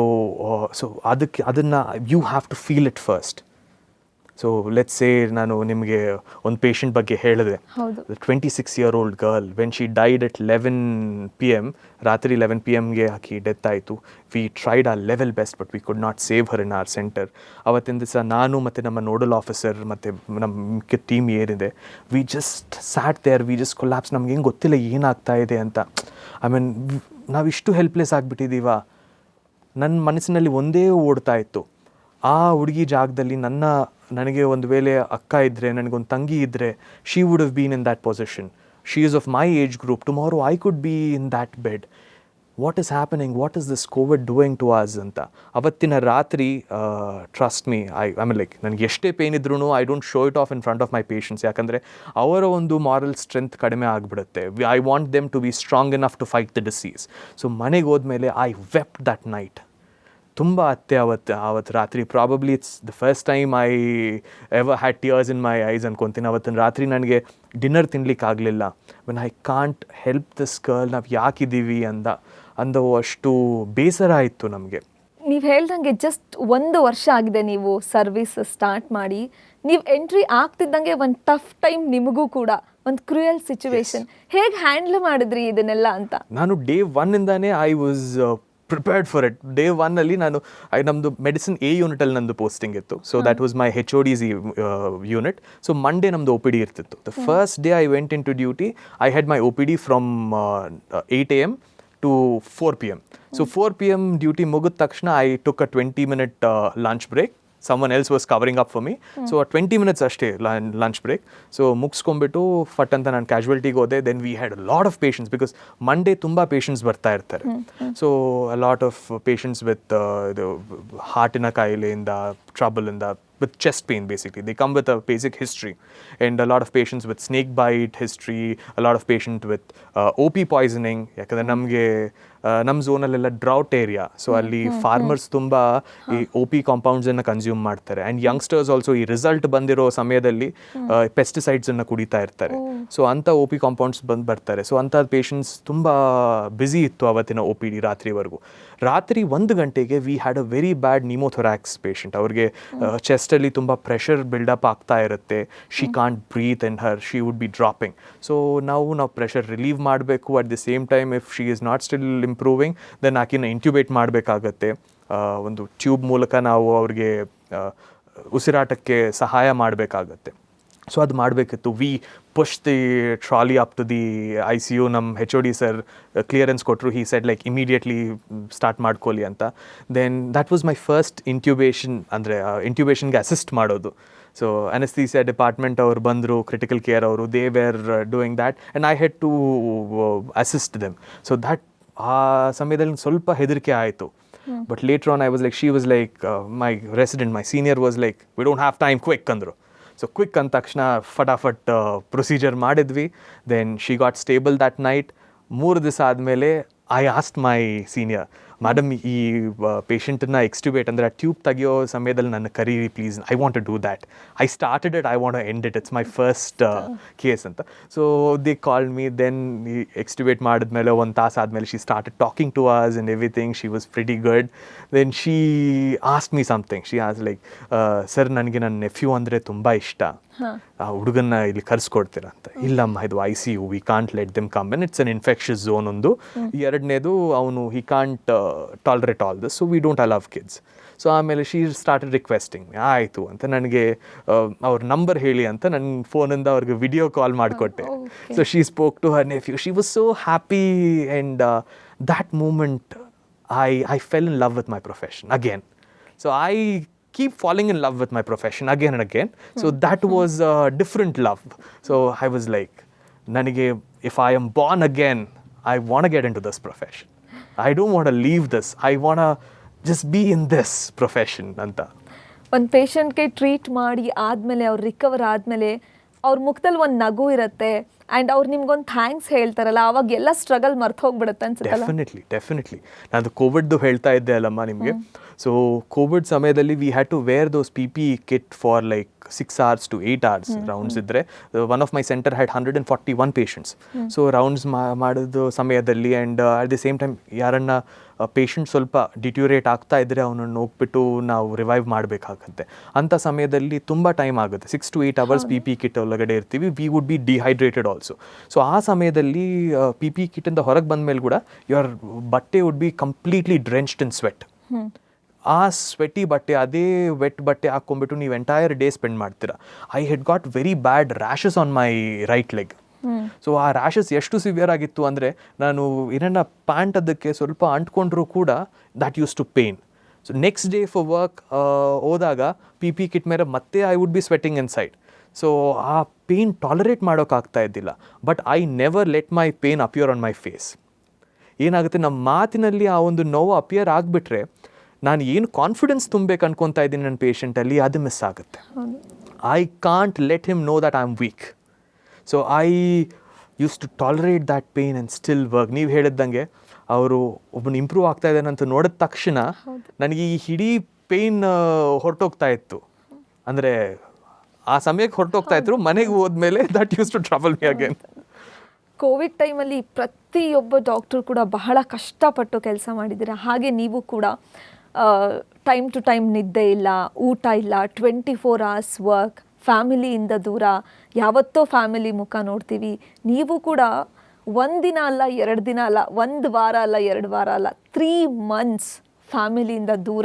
ಅದನ್ನು you have to feel it first. So let's say ನಾನು ನಿಮಗೆ ಒಂದು ಪೇಷಂಟ್ ಬಗ್ಗೆ ಹೇಳಿದೆ, ಹೌದು 26-year-old girl when she died at 11 PM, ರಾತ್ರಿ 11 PM ಆಕಿ ಡೆತ್ ಆಯಿತು. We tried our level best but we could not save her in our centre. ಅವತ್ತಿನ ದಿವಸ ನಾನು ಮತ್ತು ನಮ್ಮ ನೋಡಲ್ ಆಫೀಸರ್ ಮತ್ತು ನಮ್ಮ ಟೀಮ್ ಏನಿದೆ, we just sat there, we just collapse. ನಮ್ಗೆ ಹೆಂಗೆ ಗೊತ್ತಿಲ್ಲ ಏನಾಗ್ತಾ ಇದೆ ಅಂತ. ಐ ಮೀನ್ ನಾವಿಷ್ಟು ಹೆಲ್ಪ್ಲೆಸ್ ಆಗಿಬಿಟ್ಟಿದ್ದೀವ. ನನ್ನ ಮನಸ್ಸಿನಲ್ಲಿ ಒಂದೇ ಓಡ್ತಾ ಇತ್ತು, ಆ ಹುಡುಗಿ ಜಾಗದಲ್ಲಿ ನನಗೆ ಒಂದು ವೇಳೆ ಅಕ್ಕ ಇದ್ದರೆ, ನನಗೊಂದು ತಂಗಿ ಇದ್ದರೆ, she would have been in that position. She is of my age group. Tomorrow I could be in that bed. What is happening, what is this covid doing to us ಅಂತ. ಅವತ್ತಿನ ರಾತ್ರಿ trust me, I mean like ನನಗೆ ಎಷ್ಟೇ pain ಇದ್ರೂ I don't show it off in front of my patients. ಯಾಕಂದರೆ ಅವರ ಒಂದು moral strength ಕಡಿಮೆ ಆಗಿಬಿಡುತ್ತೆ. I want them to be strong enough to fight the disease. So ಮನೆಗೆ ಹೋದ್ಮೇಲೆ ಐ ವೆಪ್ಟ್ ದಟ್ ನೈಟ್. ತುಂಬ ಅತ್ತೆ ಅವತ್ತು ರಾತ್ರಿ. Probably it's the first time I ever had tears in my ice ಅನ್ಕೊತೀನಿ. ಅವತ್ತಿನ ರಾತ್ರಿ ನನಗೆ dinner ತಿನ್ಲಿಕ್ಕಾಗಲಿಲ್ಲ. When I can't help this girl, ನಾವು ಯಾಕಿದ್ದೀವಿ ಅಷ್ಟು ಬೇಸರ ಆಯಿತು ನಮಗೆ. ನೀವು ಹೇಳ್ದಂಗೆ ಜಸ್ಟ್ 1 ವರ್ಷ ಆಗಿದೆ ನೀವು ಸರ್ವಿಸ್ ಸ್ಟಾರ್ಟ್ ಮಾಡಿ. ನೀವು ಎಂಟ್ರಿ ಆಗ್ತಿದ್ದಂಗೆ ಒಂದು ಟಫ್ ಟೈಮ್ ನಿಮಗೂ ಕೂಡ, ಒಂದು ಕ್ರೂಯಲ್ ಸಿಚುವೇಶನ್. ಹೇಗೆ ಹ್ಯಾಂಡಲ್ ಮಾಡಿದ್ರಿ ಇದನ್ನೆಲ್ಲ ಅಂತ? ನಾನು day 1 I was prepared for it. Day 1 ನಾನು ನಮ್ಮದು ಮೆಡಿಸಿನ್ A ಯೂನಿಟಲ್ಲಿ ನಂದು ಪೋಸ್ಟಿಂಗ್ ಇತ್ತು. So that was my HOD's unit. So Monday ನಮ್ಮದು OPD ಇರ್ತಿತ್ತು. The first day I went into duty, I had my OPD from 8 AM to 4 PM. So 4 PM duty ಮುಗಿದ ತಕ್ಷಣ I took a 20-minute lunch break. Someone else was covering up for me. So 20 minutes ಅಷ್ಟೇ lunch break. So ಮುಗಿಸ್ಕೊಂಡ್ಬಿಟ್ಟು ಫಟ್ ಅಂತ ನಾನು ಕ್ಯಾಶುವಲ್ಟಿಗೆ ಹೋದೆ. Then we had a lot of patients, because Monday ತುಂಬ ಪೇಷಂಟ್ಸ್ ಬರ್ತಾ ಇರ್ತಾರೆ. So a lot of patients with ಇದು ಹಾರ್ಟಿನ ಕಾಯಿಲೆಯಿಂದ, ಟ್ರಬಲಿಂದ, with chest pain basically. They come with a basic history, and a lot of patients with snake bite history, a lot of patients with OP poisoning. ಯಾಕಂದರೆ ನಮಗೆ ನಮ್ಮ ಝೋನಲ್ಲೆಲ್ಲ drought area. So ಅಲ್ಲಿ farmers ತುಂಬ ಈ OP ಕಾಂಪೌಂಡ್ಸನ್ನು consume ಮಾಡ್ತಾರೆ. And youngsters also ಈ ರಿಸಲ್ಟ್ ಬಂದಿರೋ ಸಮಯದಲ್ಲಿ ಪೆಸ್ಟಿಸೈಡ್ಸನ್ನು ಕುಡಿತಾ ಇರ್ತಾರೆ. ಸೊ ಅಂಥ OP ಕಾಂಪೌಂಡ್ಸ್ ಬರ್ತಾರೆ. ಸೊ ಅಂಥ ಪೇಷಂಟ್ಸ್ ತುಂಬ ಬ್ಯುಸಿ ಇತ್ತು ಅವತ್ತಿನ OPD ರಾತ್ರಿವರೆಗೂ. ರಾತ್ರಿ 1 ಗಂಟೆಗೆ we had a very bad pneumothorax patient. ಅವ್ರಿಗೆ ಚೆಸ್ಟಲ್ಲಿ ತುಂಬ ಪ್ರೆಷರ್ ಬಿಲ್ಡಪ್ ಆಗ್ತಾ ಇರುತ್ತೆ. She can't breathe and she would be dropping. So ನಾವು ಪ್ರೆಷರ್ ರಿಲೀವ್ ಮಾಡಬೇಕು. At the same time if she is not still improving, then ಆಕಿನ intubate ಮಾಡಬೇಕಾಗತ್ತೆ. ಒಂದು ಟ್ಯೂಬ್ ಮೂಲಕ ನಾವು ಅವ್ರಿಗೆ ಉಸಿರಾಟಕ್ಕೆ ಸಹಾಯ ಮಾಡಬೇಕಾಗತ್ತೆ. ಸೊ ಅದು ಮಾಡಬೇಕಿತ್ತು. We push the trolley up to the ICU. ನಮ್ಮ HOD ಸರ್ ಕ್ಲಿಯರೆನ್ಸ್ ಕೊಟ್ಟರು. He said like immediately start ಮಾಡ್ಕೊಳ್ಳಿ ಅಂತ. Then that was my first intubation, ಅಂದರೆ ಇಂಟ್ಯೂಬೇಷನ್ಗೆ ಅಸಿಸ್ಟ್ ಮಾಡೋದು. ಸೊ ಅನೆಸ್ಥೀಸಿಯಾ ಡಿಪಾರ್ಟ್ಮೆಂಟ್ ಅವ್ರು ಬಂದರು, ಕ್ರಿಟಿಕಲ್ ಕೇರ್ ಅವರು, they were doing that and I had to assist them. So that ಆ ಸಮಯದಲ್ಲಿ ಸ್ವಲ್ಪ ಹೆದರಿಕೆ ಆಯಿತು. But later on I was like, she was like, my resident, my senior was like, we don't have time, quick ಅಂದರು. So quick ಅಂದ ತಕ್ಷಣ ಫಟಾಫಟ್ procedure ಮಾಡಿದ್ವಿ. Then she got stable that night. 3 ದಿವಸ ಆದಮೇಲೆ I asked my senior, madam ಈ ಪೇಷಂಟನ್ನ extubate ಅಂದರೆ ಟ್ಯೂಬ್ ತೆಗಿಯೋ ಸಮಯದಲ್ಲಿ ನನ್ನ ಕರೀರಿ please, I want to do that. I started it, I want to end it, it's my first case ಅಂತ. So they called me. Then ಈ ಎಕ್ಸ್ಟ್ಯೂಬೇಟ್ ಮಾಡಿದ್ಮೇಲೆ 1 ತಾಸು ಆದಮೇಲೆ she started talking to us and everything. She was pretty good. Then she ask me something. She was like, sir ನನಗೆ ನನ್ನ nephew ಅಂದರೆ ತುಂಬ ಇಷ್ಟ, ಆ ಹುಡುಗನ್ನ ಇಲ್ಲಿ ಕರೆಸ್ಕೊಡ್ತೀರಾ ಅಂತ. ಇಲ್ಲಮ್ಮ, ಇದು ICU, we can't let them come in, it's an infectious zone ಒಂದು. ಎರಡನೇದು ಅವನು he can't tolerate all this, so we don't allow kids. So ಆಮೇಲೆ ಶಿ ಸ್ಟಾರ್ಟೆಡ್ ರಿಕ್ವೆಸ್ಟಿಂಗ್. ಆಯಿತು ಅಂತ ನನಗೆ ಅವ್ರ ನಂಬರ್ ಹೇಳಿ ಅಂತ ನನ್ನ ಫೋನಿಂದ ಅವ್ರಿಗೆ ವಿಡಿಯೋ ಕಾಲ್ ಮಾಡಿಕೊಟ್ಟೆ. So she spoke to her nephew. She was so happy and that moment I fell in love with my profession again. So I keep falling in love with my profession again and again. So that was a different love. So I was like, nanige, if I am born again, I want to get into this profession. I don't want to leave this. I want to just be in this profession anta. ಒಂದು ಪೇಷಂಟ್ಗೆ treat ಮಾಡಿ ಆದಮೇಲೆ, ಅವ್ರು recover ಆದಮೇಲೆ ಅವ್ರ ಮುಖದಲ್ಲಿ ಒಂದು ನಗು ಇರುತ್ತೆ ಆ್ಯಂಡ್ ಅವ್ರು ನಿಮ್ಗೊಂದು ಥ್ಯಾಂಕ್ಸ್ ಹೇಳ್ತಾರಲ್ಲ, ಅವಾಗ ಎಲ್ಲ ಸ್ಟ್ರಗಲ್ ಮರ್ತು ಹೋಗ್ಬಿಡುತ್ತೆ ಅನ್ಸುತ್ತಲ್ಲ? ಡೆಫಿನೆಟ್ಲಿ. ನಾನು ಕೋವಿಡ್ದು ಹೇಳ್ತಾ ಇದ್ದೆ ಅಲ್ಲಮ್ಮ ನಿಮಗೆ. ಸೊ ಕೋವಿಡ್ ಸಮಯದಲ್ಲಿ we had to wear those PPE kit for like 6 hours to 8 hours rounds ಇದ್ದರೆ. One of my centre had 141 patients. So rounds ಮಾಡೋದು ಸಮಯದಲ್ಲಿ and at the same time ಯಾರನ್ನ ಪೇಷಂಟ್ ಸ್ವಲ್ಪ ಡಿಟ್ಯೂರೇಟ್ ಆಗ್ತಾ ಇದ್ದರೆ ಅವನನ್ನು ಹೋಗ್ಬಿಟ್ಟು ನಾವು ರಿವೈವ್ ಮಾಡಬೇಕಾಗತ್ತೆ. ಅಂಥ ಸಮಯದಲ್ಲಿ ತುಂಬ ಟೈಮ್ ಆಗುತ್ತೆ. 6 to 8 hours P P kit ಒಳಗಡೆ ಇರ್ತೀವಿ. We would be dehydrated also. So ಆ ಸಮಯದಲ್ಲಿ ಪಿ ಪಿ ಕಿಟ್ಟಿಂದ ಹೊರಗೆ ಬಂದ ಮೇಲೆ ಕೂಡ ಯುವರ್ ಬಟ್ಟೆ would be completely drenched in sweat. ಆ ಸ್ವೆಟಿ ಬಟ್ಟೆ, ಅದೇ ವೆಟ್ ಬಟ್ಟೆ ಹಾಕ್ಕೊಂಡ್ಬಿಟ್ಟು ನೀವು ಎಂಟೈರ್ ಡೇ ಸ್ಪೆಂಡ್ ಮಾಡ್ತೀರಾ. I had got very bad rashes on my right leg. So ಆ ರ್ಯಾಷಸ್ ಎಷ್ಟು ಸಿವಿಯರ್ ಆಗಿತ್ತು ಅಂದರೆ ನಾನು ಏನನ್ನ ಪ್ಯಾಂಟ್ ಅದಕ್ಕೆ ಸ್ವಲ್ಪ ಅಂಟ್ಕೊಂಡ್ರೂ ಕೂಡ that used to pain. So next day for work ಹೋದಾಗ ಪಿ ಪಿ ಕಿಟ್ ಮೇಲೆ ಮತ್ತೆ I would be sweating inside. So ಆ ಪೇನ್ ಟಾಲರೇಟ್ ಮಾಡೋಕ್ಕಾಗ್ತಾ ಇದ್ದಿಲ್ಲ. But I never let my pain appear on my face. ಏನಾಗುತ್ತೆ, ನಮ್ಮ ಮಾತಿನಲ್ಲಿ ಆ ಒಂದು ನೋವು ಅಪಿಯರ್ ಆಗಿಬಿಟ್ರೆ ನಾನು ಏನು ಕಾನ್ಫಿಡೆನ್ಸ್ ತುಂಬಬೇಕು ಅನ್ಕೊತಾ ಇದ್ದೀನಿ ನನ್ನ ಪೇಷಂಟಲ್ಲಿ, ಅದು ಮಿಸ್ ಆಗುತ್ತೆ. I can't let him know that I am weak. So I use to tolerate that pain and still work. ನೀವು ಹೇಳಿದ್ದಂಗೆ ಅವರು ಒಬ್ಬನು ಇಂಪ್ರೂವ್ ಆಗ್ತಾ ಇದ್ದಾನೆ ಅಂತ ನೋಡಿದ ತಕ್ಷಣ ನನಗೆ ಈ ಇಡೀ ಪೇನ್ ಹೊರಟೋಗ್ತಾ ಇತ್ತು. ಅಂದರೆ ಆ ಸಮಯಕ್ಕೆ ಹೊರಟೋಗ್ತಾ ಇದ್ರು, ಮನೆಗೆ ಹೋದ್ಮೇಲೆ that use to trouble me again. Covid ಟೈಮಲ್ಲಿ ಪ್ರತಿಯೊಬ್ಬ ಡಾಕ್ಟರ್ ಕೂಡ ಬಹಳ ಕಷ್ಟಪಟ್ಟು ಕೆಲಸ ಮಾಡಿದ್ದೀರಾ. ಹಾಗೆ ನೀವು ಕೂಡ ಟೈಮ್ ಟು ಟೈಮ್ ನಿದ್ದೆ ಇಲ್ಲ, ಊಟ ಇಲ್ಲ, 24 hours ವರ್ಕ್, ಫ್ಯಾಮಿಲಿಯಿಂದ ದೂರ, ಯಾವತ್ತೋ ಫ್ಯಾಮಿಲಿ ಮುಖ ನೋಡ್ತೀವಿ. ನೀವು ಕೂಡ 1 ದಿನ ಅಲ್ಲ, 2 ದಿನ ಅಲ್ಲ, 1 ವಾರ ಅಲ್ಲ, 2 ವಾರ ಅಲ್ಲ, 3 months ಫ್ಯಾಮಿಲಿಯಿಂದ ದೂರ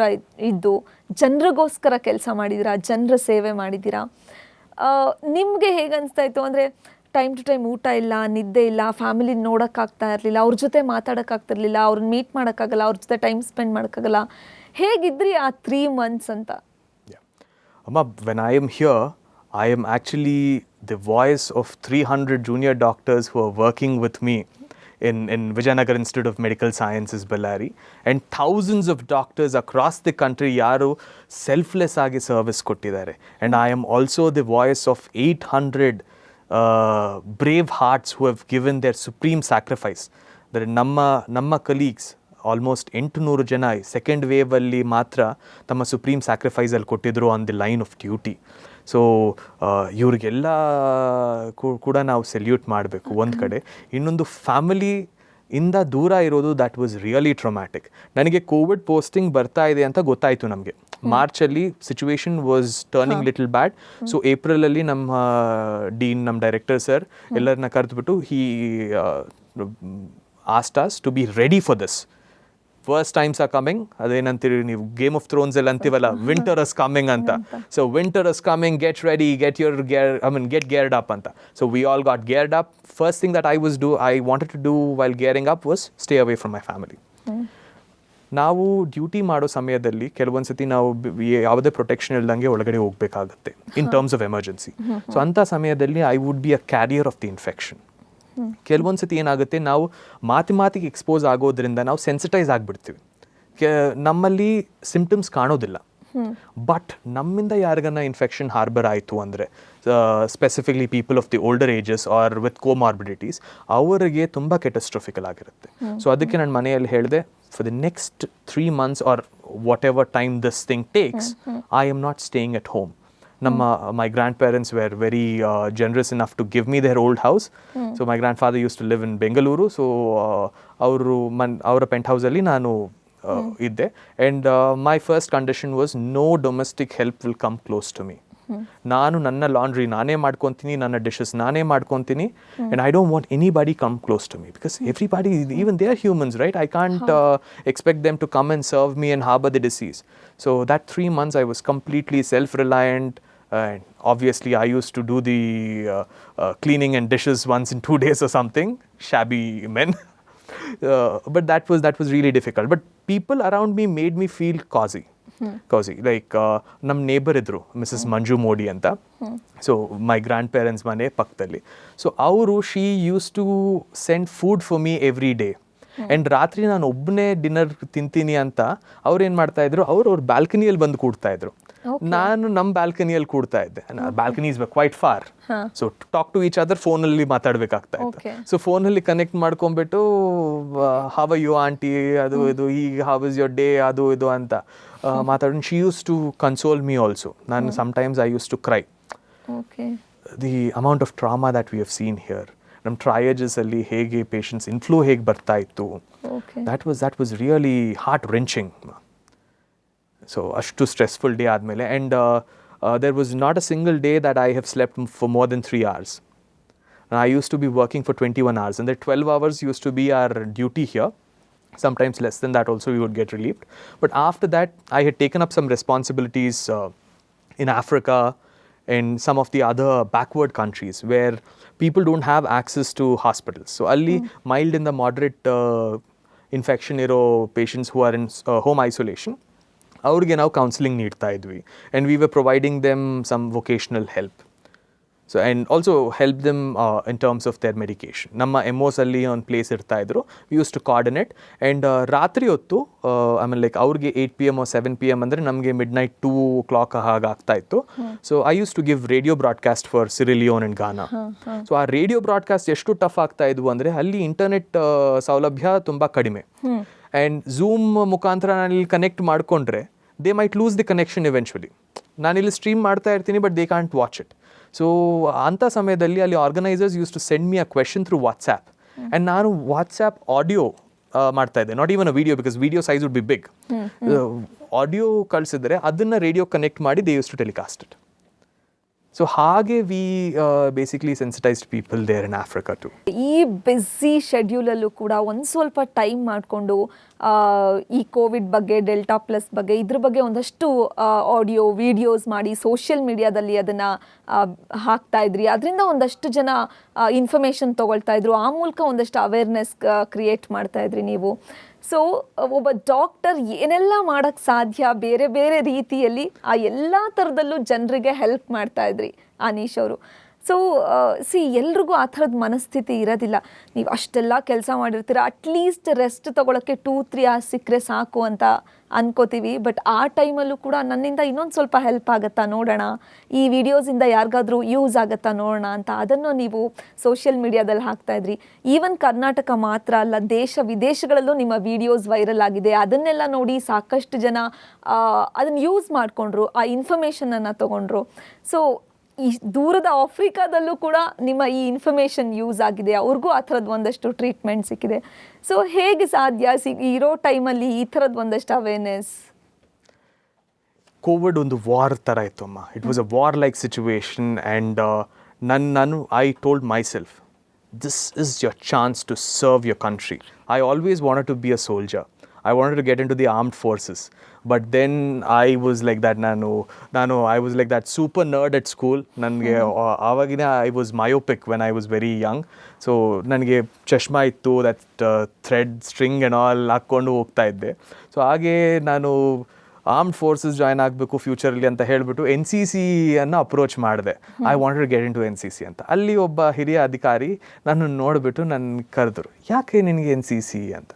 ಇದ್ದು ಜನರಿಗೋಸ್ಕರ ಕೆಲಸ ಮಾಡಿದ್ದೀರಾ, ಜನರ ಸೇವೆ ಮಾಡಿದ್ದೀರಾ. ನಿಮಗೆ ಹೇಗೆ ಅನಿಸ್ತಾ ಇತ್ತು ಅಂದರೆ ಟೈಮ್ ಟು ಟೈಮ್ ಊಟ ಇಲ್ಲ, ನಿದ್ದೆ ಇಲ್ಲ, ಫ್ಯಾಮಿಲಿ ನೋಡೋಕ್ಕಾಗ್ತಾ ಇರಲಿಲ್ಲ, ಅವ್ರ ಜೊತೆ ಮಾತಾಡೋಕ್ಕಾಗ್ತಿರ್ಲಿಲ್ಲ, ಅವ್ರನ್ನ ಮೀಟ್ ಮಾಡೋಕ್ಕಾಗಲ್ಲ, ಅವ್ರ ಜೊತೆ ಟೈಮ್ ಸ್ಪೆಂಡ್ ಮಾಡೋಕ್ಕಾಗಲ್ಲ. ಹೇಗಿದ್ರಿ ಆ 3 months ಅಂತ? Amma, when I am here, I am actually the voice of 300 junior doctors who are working with me in Vijayanagar Institute of Medical Sciences, Bellary, and thousands of doctors across the country yaru selfless agi service kottidare. And I am also the voice of 800 brave hearts who have given their supreme sacrifice. That ನಮ್ಮ colleagues almost 800 ಜನ second ವೇವಲ್ಲಿ ಮಾತ್ರ ತಮ್ಮ supreme ಸ್ಯಾಕ್ರಿಫೈಸಲ್ಲಿ ಕೊಟ್ಟಿದ್ರು on the line of duty. So ಇವ್ರಿಗೆಲ್ಲ ಕೂಡ ನಾವು ಸೆಲ್ಯೂಟ್ ಮಾಡಬೇಕು ಒಂದು ಕಡೆ. ಇನ್ನೊಂದು ಫ್ಯಾಮಿಲಿಯಿಂದ ದೂರ ಇರೋದು ದ್ಯಾಟ್ ವಾಸ್ ರಿಯಲಿ ಟ್ರೊಮ್ಯಾಟಿಕ್. ನನಗೆ ಕೋವಿಡ್ ಪೋಸ್ಟಿಂಗ್ ಬರ್ತಾ ಇದೆ ಅಂತ ಗೊತ್ತಾಯಿತು ನಮಗೆ. ಮಾರ್ಚಲ್ಲಿ situation was turning little bad. So ಏಪ್ರಿಲಲ್ಲಿ ನಮ್ಮ ಡೀನ್, ನಮ್ಮ ಡೈರೆಕ್ಟರ್ ಸರ್ ಎಲ್ಲರನ್ನ ಕರೆದುಬಿಟ್ಟು ಹೀ asked us to be ready for this. Worst times are coming. ಅದೇನಂತೀರಿ ನೀವು ಗೇಮ್ ಆಫ್ ಥ್ರೋನ್ಸ್ ಅಲ್ಲಿ ಅಂತೀವಲ್ಲ, ವಿಂಟರ್ ಇಸ್ ಕಮಿಂಗ್ ಅಂತ. So winter is coming, get ready, get geared up ಅಂತ. So we all got geared up. First thing that I wanted to do while gearing up was stay away from my family. ನಾವು duty ಮಾಡೋ ಸಮಯದಲ್ಲಿ ಕೆಲವೊಂದು ಸತಿ ನಾವು ಯಾವುದೇ protection ಇಲ್ದಂಗೆ ಒಳಗಡೆ ಹೋಗಬೇಕಾಗುತ್ತೆ ಇನ್ ಟರ್ಮ್ಸ್ ಆಫ್ ಎಮರ್ಜೆನ್ಸಿ. ಸೊ ಅಂಥ ಸಮಯದಲ್ಲಿ I would be a carrier of the infection. ಕೆಲವೊಂದು ಸತಿ ಏನಾಗುತ್ತೆ, ನಾವು ಮಾತಿಗೆ ಎಕ್ಸ್ಪೋಸ್ ಆಗೋದ್ರಿಂದ ನಾವು ಸೆನ್ಸಿಟೈಸ್ ಆಗಿಬಿಡ್ತೀವಿ. ನಮ್ಮಲ್ಲಿ ಸಿಂಪ್ಟಮ್ಸ್ ಕಾಣೋದಿಲ್ಲ, ಬಟ್ ನಮ್ಮಿಂದ ಯಾರಿಗನ್ನ ಇನ್ಫೆಕ್ಷನ್ ಹಾರ್ಬರ್ ಆಯಿತು ಅಂದರೆ, specifically people of the older ages are with comorbidities, ಅವರಿಗೆ ತುಂಬ ಕೆಟಸ್ಟ್ರಫಿಕಲ್ ಆಗಿರುತ್ತೆ. ಸೊ ಅದಕ್ಕೆ ನಾನು ಮನೆಯಲ್ಲಿ ಹೇಳಿದೆ, for the next 3 months or whatever time this thing takes, I am not staying at home. my grandparents were very generous enough to give me their old house. So my grandfather used to live in Bengaluru. So our penthouse alli nanu idde. And my first condition was no domestic help will come close to me. ನಾನು ನನ್ನ laundry ನಾನೇ ಮಾಡ್ಕೊತೀನಿ, ನನ್ನ dishes ನಾನೇ ಮಾಡ್ಕೊತೀನಿ, and I don't want anybody come close to me, because everybody, even they are humans, right? I can't expect them to come and serve me and harbour the disease. So that 3 months I was completely self-reliant. And obviously I used to do the cleaning and dishes once in 2 days or something, shabby men. But that was really difficult. But people around me made me feel cozy. Like ನಮ್ಮ neighbour ಇದ್ರು, Mrs ಮಂಜು ಮೋಡಿ ಅಂತ. So my grand parents ಮನೆ ಪಕ್ಕದಲ್ಲಿ. So ಅವರು, she used to send food for me every day. And ರಾತ್ರಿ ನಾನು ಒಬ್ಬನೇ ಡಿನ್ನರ್ ತಿಂತೀನಿ ಅಂತ ಅವ್ರು ಏನು ಮಾಡ್ತಾಯಿದ್ರು, ಅವ್ರ ಬ್ಯಾಲ್ಕನಿಯಲ್ಲಿ ಬಂದು ಕೂಡ್ತಾಯಿದ್ರು. ನಾನು ನಮ್ಮ ಬ್ಯಾಲ್ಕನಿಯಲ್ಲಿ ಕೂಡ್ತಾ ಇದ್ದೆ. Balcony is quite far. So talk to each other ಫೋನಲ್ಲಿ ಮಾತಾಡಬೇಕಾಗ್ತಾ ಇತ್ತು. ಸೊ ಫೋನಲ್ಲಿ ಕನೆಕ್ಟ್ ಮಾಡ್ಕೊಂಡ್ಬಿಟ್ಟು, ಹೌ ಆರ್ ಯು ಆಂಟಿ, ಅದು ಇದು, ಈಗ ಹೌ ಇಸ್ ಯೋರ್ ಡೇ, ಅದು ಇದು ಅಂತ ಮಾತಾಡೋಣ. She used to console me also. ನಾನು sometimes I use to cry. The amount of trauma that we have seen here. ನಮ್ಮ ಟ್ರಯೇಜಸಲ್ಲಿ ಹೇಗೆ ಪೇಷಂಟ್ಸ್ ಇನ್ಫ್ಲೂ ಹೇಗೆ ಬರ್ತಾ ಇತ್ತು, okay that was really heart wrenching. So ashtu stressful day ಆದಮೇಲೆ and there was not a single day that I have slept for more than 3 hours. And I used to be working for 21 hours, and the 12 hours used to be our duty here. Sometimes less than that also we would get relieved. But after that, I had taken up some responsibilities in Africa and some of the other backward countries where people don't have access to hospitals. So only mild and the moderate infection iro patients who are in home isolation, ಅವ್ರಿಗೆ ನಾವು counselling ನೀಡ್ತಾ ಇದ್ವಿ and we were providing them some vocational help. So and also help them in terms of their medication. ನಮ್ಮ ಎಮೋಸಲ್ಲಿ ಒಂದು place ಇರ್ತಾಯಿದ್ರು, we used to coordinate. And ರಾತ್ರಿ ಹೊತ್ತು ಆಮೇಲೆ ಲೈಕ್ ಅವ್ರಿಗೆ 8 PM or 7 PM ಅಂದರೆ ನಮಗೆ ಮಿಡ್ನೈಟ್ 2 o'clock ಹಾಗೆ ಆಗ್ತಾಯಿತ್ತು. So I use to give radio broadcast for Sierra Leone and Ghana. So ಆ ರೇಡಿಯೋ ಬ್ರಾಡ್ಕಾಸ್ಟ್ ಎಷ್ಟು ಟಫ್ ಆಗ್ತಾ ಇದ್ವು ಅಂದರೆ ಅಲ್ಲಿ ಇಂಟರ್ನೆಟ್ ಸೌಲಭ್ಯ ತುಂಬ ಕಡಿಮೆ. ಆ್ಯಂಡ್ ಝೂಮ್ ಮುಖಾಂತರ ನಾನಿಲ್ಲಿ ಕನೆಕ್ಟ್ ಮಾಡಿಕೊಂಡ್ರೆ they might lose the connection eventually. ನಾನಿಲ್ಲಿ ಸ್ಟ್ರೀಮ್ ಮಾಡ್ತಾ ಇರ್ತೀನಿ but they can't watch it. So ಅಂಥ ಸಮಯದಲ್ಲಿ ಅಲ್ಲಿ organisers used to send me a question through WhatsApp and ನಾನು ವಾಟ್ಸ್ಆ್ಯಪ್ ಆಡಿಯೋ ಮಾಡ್ತಾ ಇದ್ದೆ, not even a video because video size would be big. Audio ಕಳಿಸಿದ್ರೆ ಅದನ್ನು ರೇಡಿಯೋ ಕನೆಕ್ಟ್ ಮಾಡಿ they use to telecast it. So ಹಾಗೆ we basically sensitised people there in Africa too. ಈ busy ಶೆಡ್ಯೂಲಲ್ಲೂ ಕೂಡ ಒಂದು ಸ್ವಲ್ಪ ಟೈಮ್ ಮಾಡಿಕೊಂಡು ಈ ಕೋವಿಡ್ ಬಗ್ಗೆ, ಡೆಲ್ಟಾ ಪ್ಲಸ್ ಬಗ್ಗೆ, ಇದ್ರ ಬಗ್ಗೆ ಒಂದಷ್ಟು ಆಡಿಯೋ ವಿಡಿಯೋಸ್ ಮಾಡಿ ಸೋಷಿಯಲ್ ಮೀಡಿಯಾದಲ್ಲಿ ಅದನ್ನು ಹಾಕ್ತಾ ಇದ್ರಿ. ಅದರಿಂದ ಒಂದಷ್ಟು ಜನ ಇನ್ಫಾರ್ಮೇಷನ್ ತೊಗೊಳ್ತಾ ಇದ್ರು, ಆ ಮೂಲಕ ಒಂದಷ್ಟು ಅವೇರ್ನೆಸ್ ಕ್ರಿಯೇಟ್ ಮಾಡ್ತಾ ಇದ್ರಿ ನೀವು. ಸೊ ಒಬ್ಬ ಡಾಕ್ಟರ್ ಏನೆಲ್ಲ ಮಾಡೋಕ್ಕೆ ಸಾಧ್ಯ ಬೇರೆ ಬೇರೆ ರೀತಿಯಲ್ಲಿ ಆ ಎಲ್ಲ ಥರದಲ್ಲೂ ಜನರಿಗೆ ಹೆಲ್ಪ್ ಮಾಡ್ತಾ ಇದ್ರಿ ಅನೀಶ್ ಅವರು. ಸೊ ಎಲ್ರಿಗೂ ಆ ಥರದ ಮನಸ್ಥಿತಿ ಇರೋದಿಲ್ಲ. ನೀವು ಅಷ್ಟೆಲ್ಲ ಕೆಲಸ ಮಾಡಿರ್ತೀರ, ಅಟ್ಲೀಸ್ಟ್ ರೆಸ್ಟ್ ತೊಗೊಳಕ್ಕೆ 2-3 hours ಸಿಕ್ಕರೆ ಸಾಕು ಅಂತ ಅನ್ಕೋತೀವಿ. ಬಟ್ ಆ ಟೈಮಲ್ಲೂ ಕೂಡ ನನ್ನಿಂದ ಇನ್ನೊಂದು ಸ್ವಲ್ಪ ಹೆಲ್ಪ್ ಆಗುತ್ತಾ ನೋಡೋಣ, ಈ ವಿಡಿಯೋಸಿಂದ ಯಾರಿಗಾದ್ರೂ ಯೂಸ್ ಆಗುತ್ತಾ ನೋಡೋಣ ಅಂತ ಅದನ್ನು ನೀವು ಸೋಷಿಯಲ್ ಮೀಡಿಯಾದಲ್ಲಿ ಹಾಕ್ತಾಯಿದ್ರಿ. ಈವನ್ ಕರ್ನಾಟಕ ಮಾತ್ರ ಅಲ್ಲ, ದೇಶ ವಿದೇಶಗಳಲ್ಲೂ ನಿಮ್ಮ ವಿಡಿಯೋಸ್ ವೈರಲ್ ಆಗಿದೆ. ಅದನ್ನೆಲ್ಲ ನೋಡಿ ಸಾಕಷ್ಟು ಜನ ಅದನ್ನು ಯೂಸ್ ಮಾಡಿಕೊಂಡ್ರು, ಆ ಇನ್ಫಾರ್ಮೇಷನನ್ನು ತೊಗೊಂಡ್ರು. ಸೊ ಈ ದೂರದ ಆಫ್ರಿಕಾದಲ್ಲೂ ಕೂಡ ನಿಮ್ಮ ಈ ಇನ್ಫಾರ್ಮೇಷನ್ ಯೂಸ್ ಆಗಿದೆ, ಅವ್ರಿಗೂ ಆ ಥರದ್ದು ಒಂದಷ್ಟು ಟ್ರೀಟ್ಮೆಂಟ್ ಸಿಕ್ಕಿದೆ. ಸೊ ಹೇಗೆ ಸಾಧ್ಯ ಇರೋ ಟೈಮಲ್ಲಿ ಈ ಥರದ್ದು ಒಂದಷ್ಟು ಅವೇರ್ನೆಸ್? ಕೋವಿಡ್ ಒಂದು ವಾರ್ ಥರ ಇತ್ತು ಅಮ್ಮ. It was a war like situation and ನಾನು I told myself, this is your chance to serve your country. I always wanted to be a soldier. I wanted to get into the armed forces, but then I was like that. I was like that super nerd at school. ನನಗೆ ಆವಾಗಿನ I was myopic when I was very young. So ನನಗೆ ಚಶ್ಮಾ ಇತ್ತು, that thread string and all ಹಾಕ್ಕೊಂಡು ಹೋಗ್ತಾ ಇದ್ದೆ. So ಹಾಗೆ ನಾನು armed forces join ಆಗಬೇಕು ಫ್ಯೂಚರಲ್ಲಿ ಅಂತ ಹೇಳಿಬಿಟ್ಟು NCC ಅನ್ನು ಅಪ್ರೋಚ್ ಮಾಡಿದೆ. I wanted to get into NCC ಅಂತ. ಅಲ್ಲಿ ಒಬ್ಬ ಹಿರಿಯ ಅಧಿಕಾರಿ ನನ್ನನ್ನು ನೋಡಿಬಿಟ್ಟು ನನ್ನ ಕರೆದ್ರು, ಯಾಕೆ ನಿನಗೆ NCC ಅಂತ.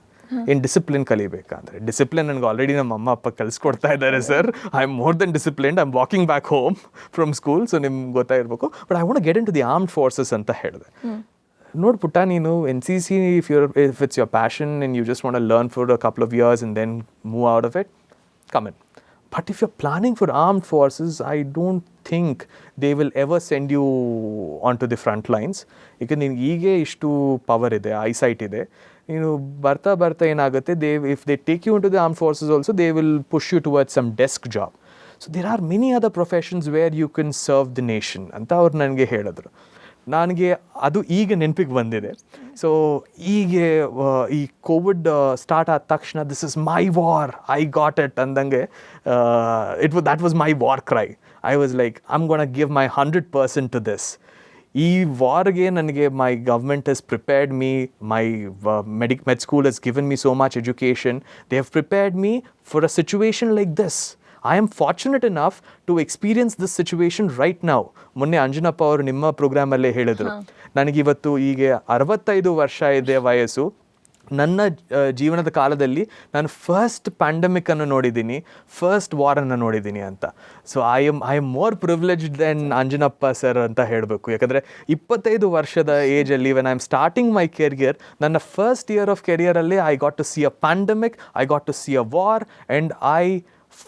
ಏನು ಡಿಸಿಪ್ಲಿನ್ ಕಲಿಬೇಕಂದ್ರೆ, ಡಿಸಿಪ್ಲಿನ್ ನನಗೆ ಆಲ್ರೆಡಿ ನಮ್ಮ ಅಮ್ಮ ಅಪ್ಪ ಕಲಿಸ್ಕೊಡ್ತಾ ಇದ್ದಾರೆ sir. I am more than disciplined. I am walking back home from school. So ನಿಮ್ಗೆ ಗೊತ್ತಾಗಿರ್ಬೇಕು. But I want get into the armed forces ಅಂತ ಹೇಳಿದೆ. ನೋಡ್ಪುಟ್ಟ, ನೀನು NCC if it's your passion and you just want to learn for a couple of years and then move out of it, come in. But if you're planning for armed forces, I don't think they will ever send you onto the front lines. ಈಗ ನಿನ್ಗೆ ಹೀಗೆ ಇಷ್ಟು power ಇದೆ, eyesight ಇದೆ, ನೀನು ಬರ್ತಾ ಏನಾಗುತ್ತೆ, if they take you into the armed forces also, they will push you towards some desk job. So there are many other professions where you can serve the nation ಅಂತ ಅವ್ರು ನನಗೆ ಹೇಳಿದ್ರು. ನನಗೆ ಅದು ಈಗ ನೆನಪಿಗೆ ಬಂದಿದೆ. ಸೊ ಹೀಗೆ ಈ ಕೋವಿಡ್ ಸ್ಟಾರ್ಟ್ ಆದ ತಕ್ಷಣ this is my war, I got it ಅಂದಂಗೆ that was my war cry. I was like, I'm going to give my 100% to this. ಈ ವಾರ್ಗೆ ನನಗೆ ಮೈ government has prepared me, my med school has given me so much education. They have prepared me for a situation like this. I am fortunate enough to experience this situation right now. ಮೊನ್ನೆ ಅಂಜನಪ್ಪ ಅವರು ನಿಮ್ಮ ಪ್ರೋಗ್ರಾಮಲ್ಲೇ ಹೇಳಿದರು, ನನಗಿವತ್ತು ಹೀಗೆ 65 ವರ್ಷ ಇದೆ ವಯಸ್ಸು. ನನ್ನ ಜೀವನದ ಕಾಲದಲ್ಲಿ ನಾನು ಫಸ್ಟ್ ಪ್ಯಾಂಡಮಿಕನ್ನು ನೋಡಿದ್ದೀನಿ, ಫಸ್ಟ್ ವಾರನ್ನು ನೋಡಿದ್ದೀನಿ ಅಂತ. So I am more privileged than Anjanappa sir ಅಂತ ಹೇಳಬೇಕು. ಯಾಕಂದರೆ 25 ವರ್ಷದ ಏಜಲ್ಲಿ when I am starting my career, ನನ್ನ ಫಸ್ಟ್ ಇಯರ್ ಆಫ್ ಕೆರಿಯರಲ್ಲಿ I got to see a pandemic, I got to see a war and I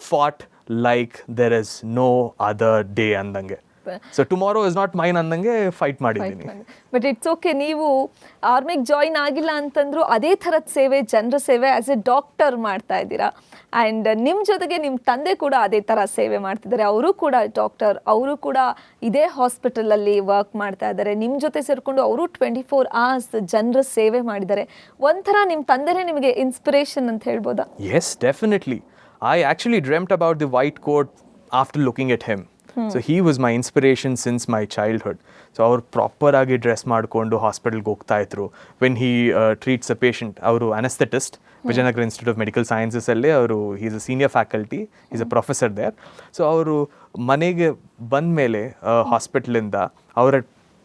fought like there is no other day ಅಂದಂಗೆ. So tomorrow is not mine ಅಂದಂಗೆ fight ಮಾಡಿದ್ದೀನಿ. But it's okay, ನೀವು ಆರ್ಮಿಗೆ join ಆಗಿಲ್ಲ ಅಂತಂದ್ರು ಅದೇ ಥರದ ಸೇವೆ, ಜನರ ಸೇವೆ ಆಸ್ ಎ ಡಾಕ್ಟರ್ ಮಾಡ್ತಾ ಇದ್ದೀರಾ. ಆ್ಯಂಡ್ ನಿಮ್ಮ ಜೊತೆಗೆ ನಿಮ್ಮ ತಂದೆ ಕೂಡ ಅದೇ ಥರ ಸೇವೆ ಮಾಡ್ತಿದ್ದಾರೆ. ಅವರು ಕೂಡ ಡಾಕ್ಟರ್, ಅವರು ಕೂಡ ಇದೇ ಹಾಸ್ಪಿಟಲಲ್ಲಿ ವರ್ಕ್ ಮಾಡ್ತಾ ಇದ್ದಾರೆ. ನಿಮ್ಮ ಜೊತೆ ಸೇರಿಕೊಂಡು ಅವರು 24 hours ಜನರ ಸೇವೆ ಮಾಡಿದ್ದಾರೆ. ಒಂಥರ ನಿಮ್ಮ ತಂದೆನೇ ನಿಮಗೆ ಇನ್ಸ್ಪಿರೇಷನ್ ಅಂತ ಹೇಳ್ಬೋದಾ? Yes, definitely. I actually dreamt about the white coat after looking at him. So he was my inspiration since my childhood. So ಅವ್ರು ಪ್ರಾಪರ್ ಆಗಿ ಡ್ರೆಸ್ ಮಾಡಿಕೊಂಡು ಹಾಸ್ಪಿಟಲ್ಗೆ ಹೋಗ್ತಾ ಇದ್ರು. When he treats a patient, ಅವರು anaesthetist, Vijayanagar institute of medical ಸೈನ್ಸಸಲ್ಲೇ ಅವರು, is a senior faculty, is a professor there. So ಅವರು ಮನೆಗೆ ಬಂದ ಮೇಲೆ ಹಾಸ್ಪಿಟ್ಲಿಂದ ಅವರ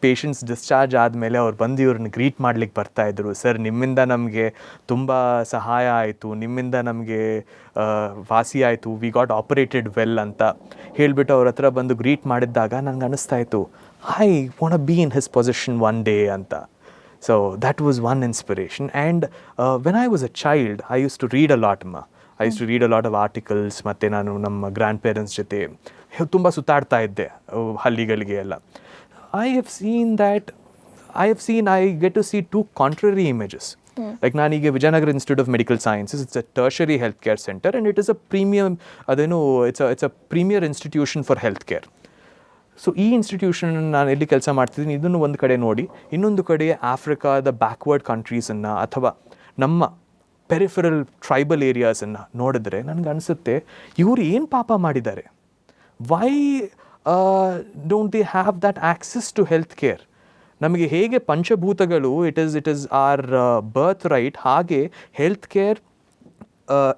ಪೇಷಂಟ್ಸ್ ಡಿಸ್ಚಾರ್ಜ್ ಆದಮೇಲೆ ಅವ್ರು ಬಂದು ಇವ್ರನ್ನ ಗ್ರೀಟ್ ಮಾಡ್ಲಿಕ್ಕೆ ಬರ್ತಾಯಿದ್ರು. ಸರ್, ನಿಮ್ಮಿಂದ ನಮಗೆ ತುಂಬ ಸಹಾಯ ಆಯಿತು, ನಿಮ್ಮಿಂದ ನಮಗೆ ವಾಸಿ ಆಯಿತು, ವಿ ಗಾಟ್ ಆಪರೇಟೆಡ್ ವೆಲ್ ಅಂತ ಹೇಳಿಬಿಟ್ಟು ಅವ್ರ ಹತ್ರ ಬಂದು ಗ್ರೀಟ್ ಮಾಡಿದ್ದಾಗ ನನಗೆ ಅನ್ನಿಸ್ತಾ ಇತ್ತು, I want be in his position one day ಅಂತ. So that was one inspiration. And when I was a child, I use to read a lot I use to read a lot of articles. ಮತ್ತು ನಾನು ನಮ್ಮ grand parents ಜೊತೆ ತುಂಬ ಸುತ್ತಾಡ್ತಾ ಇದ್ದೆ ಹಳ್ಳಿಗಳಿಗೆ ಎಲ್ಲ. I get to see two contrary images. Like ನಾನೀಗ Vijayanagar institute of medical sciences, it's a tertiary health care centre and it is a premium, it's a premier institution for health care. So ಈ institution ನಾನು ಎಲ್ಲಿ ಕೆಲಸ ಮಾಡ್ತಿದ್ದೀನಿ ಇದನ್ನು ಒಂದು ಕಡೆ ನೋಡಿ, ಇನ್ನೊಂದು ಕಡೆ ಆಫ್ರಿಕಾದ ಬ್ಯಾಕ್ವರ್ಡ್ ಕಂಟ್ರೀಸನ್ನು ಅಥವಾ ನಮ್ಮ ಪೆರಿಫರಲ್ ಟ್ರೈಬಲ್ ಏರಿಯಾಸನ್ನು ನೋಡಿದ್ರೆ ನನಗೆ ಅನಿಸುತ್ತೆ, ಇವರು ಏನು ಪಾಪ ಮಾಡಿದ್ದಾರೆ? Why don't they have that access to health care? ನಮಗೆ ಹೇಗೆ ಪಂಚಭೂತಗಳು it is our birthright, ಹಾಗೆ health care,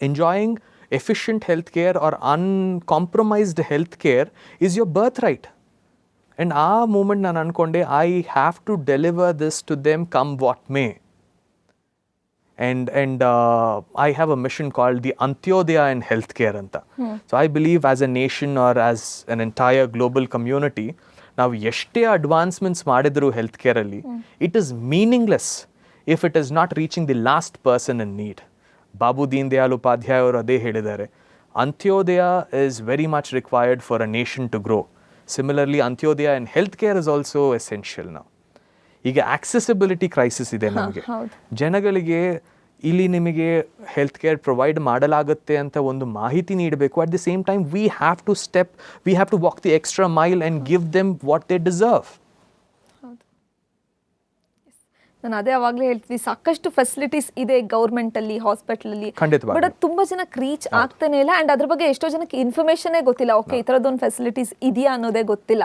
enjoying efficient health care or uncompromised health care is your birthright. And ಆ ಮೂಮೆಂಟ್ ನಾನು ಅಂದ್ಕೊಂಡೆ, I have to deliver this to them come what may. And I have a mission called the Antyodaya in Healthcare anta. So I believe as a nation or as an entire global community, ನಾವು ಎಷ್ಟೇ advancements ಮಾಡಿದ್ರು health ಕೇರಲ್ಲಿ, it is meaningless if it is not reaching the last person in need. Babu Deen Dayal Upadhyaya ಅವರು ಅದೇ ಹೇಳಿದ್ದಾರೆ, Antyodaya is very much required for a nation to grow. Similarly, Antyodaya in healthcare is also essential now. ಈಗ accessibility crisis ಇದೆ ನಮಗೆ. ಜನಗಳಿಗೆ ಇಲ್ಲಿ ನಿಮಗೆ health care provide ಮಾಡಲಾಗುತ್ತೆ ಅಂತ ಒಂದು ಮಾಹಿತಿ ನೀಡಬೇಕು. At the same time we have to walk the extra mile and give them what they deserve. ನಾನು ಅದೇ ಅವಾಗಲೇ ಹೇಳ್ತೀನಿ, ಸಾಕಷ್ಟು ಫೆಸಿಲಿಟೀಸ್ ಇದೆ ಗೌರ್ಮೆಂಟಲ್ಲಿ, ಹಾಸ್ಪಿಟಲಲ್ಲಿ, ಖಂಡಿತವಾಗಿ. ಬಟ್ ಅದು ತುಂಬ ಜನಕ್ಕೆ ರೀಚ್ ಆಗ್ತಾನೆ ಇಲ್ಲ. ಆ್ಯಂಡ್ ಅದ್ರ ಬಗ್ಗೆ ಎಷ್ಟೋ ಜನಕ್ಕೆ ಇನ್ಫಾರ್ಮೇಷನ್ನೇ ಗೊತ್ತಿಲ್ಲ. ಓಕೆ, ಈ ಥರದ್ದೊಂದು ಫೆಸಿಲಿಟೀಸ್ ಇದೆಯಾ ಅನ್ನೋದೇ ಗೊತ್ತಿಲ್ಲ.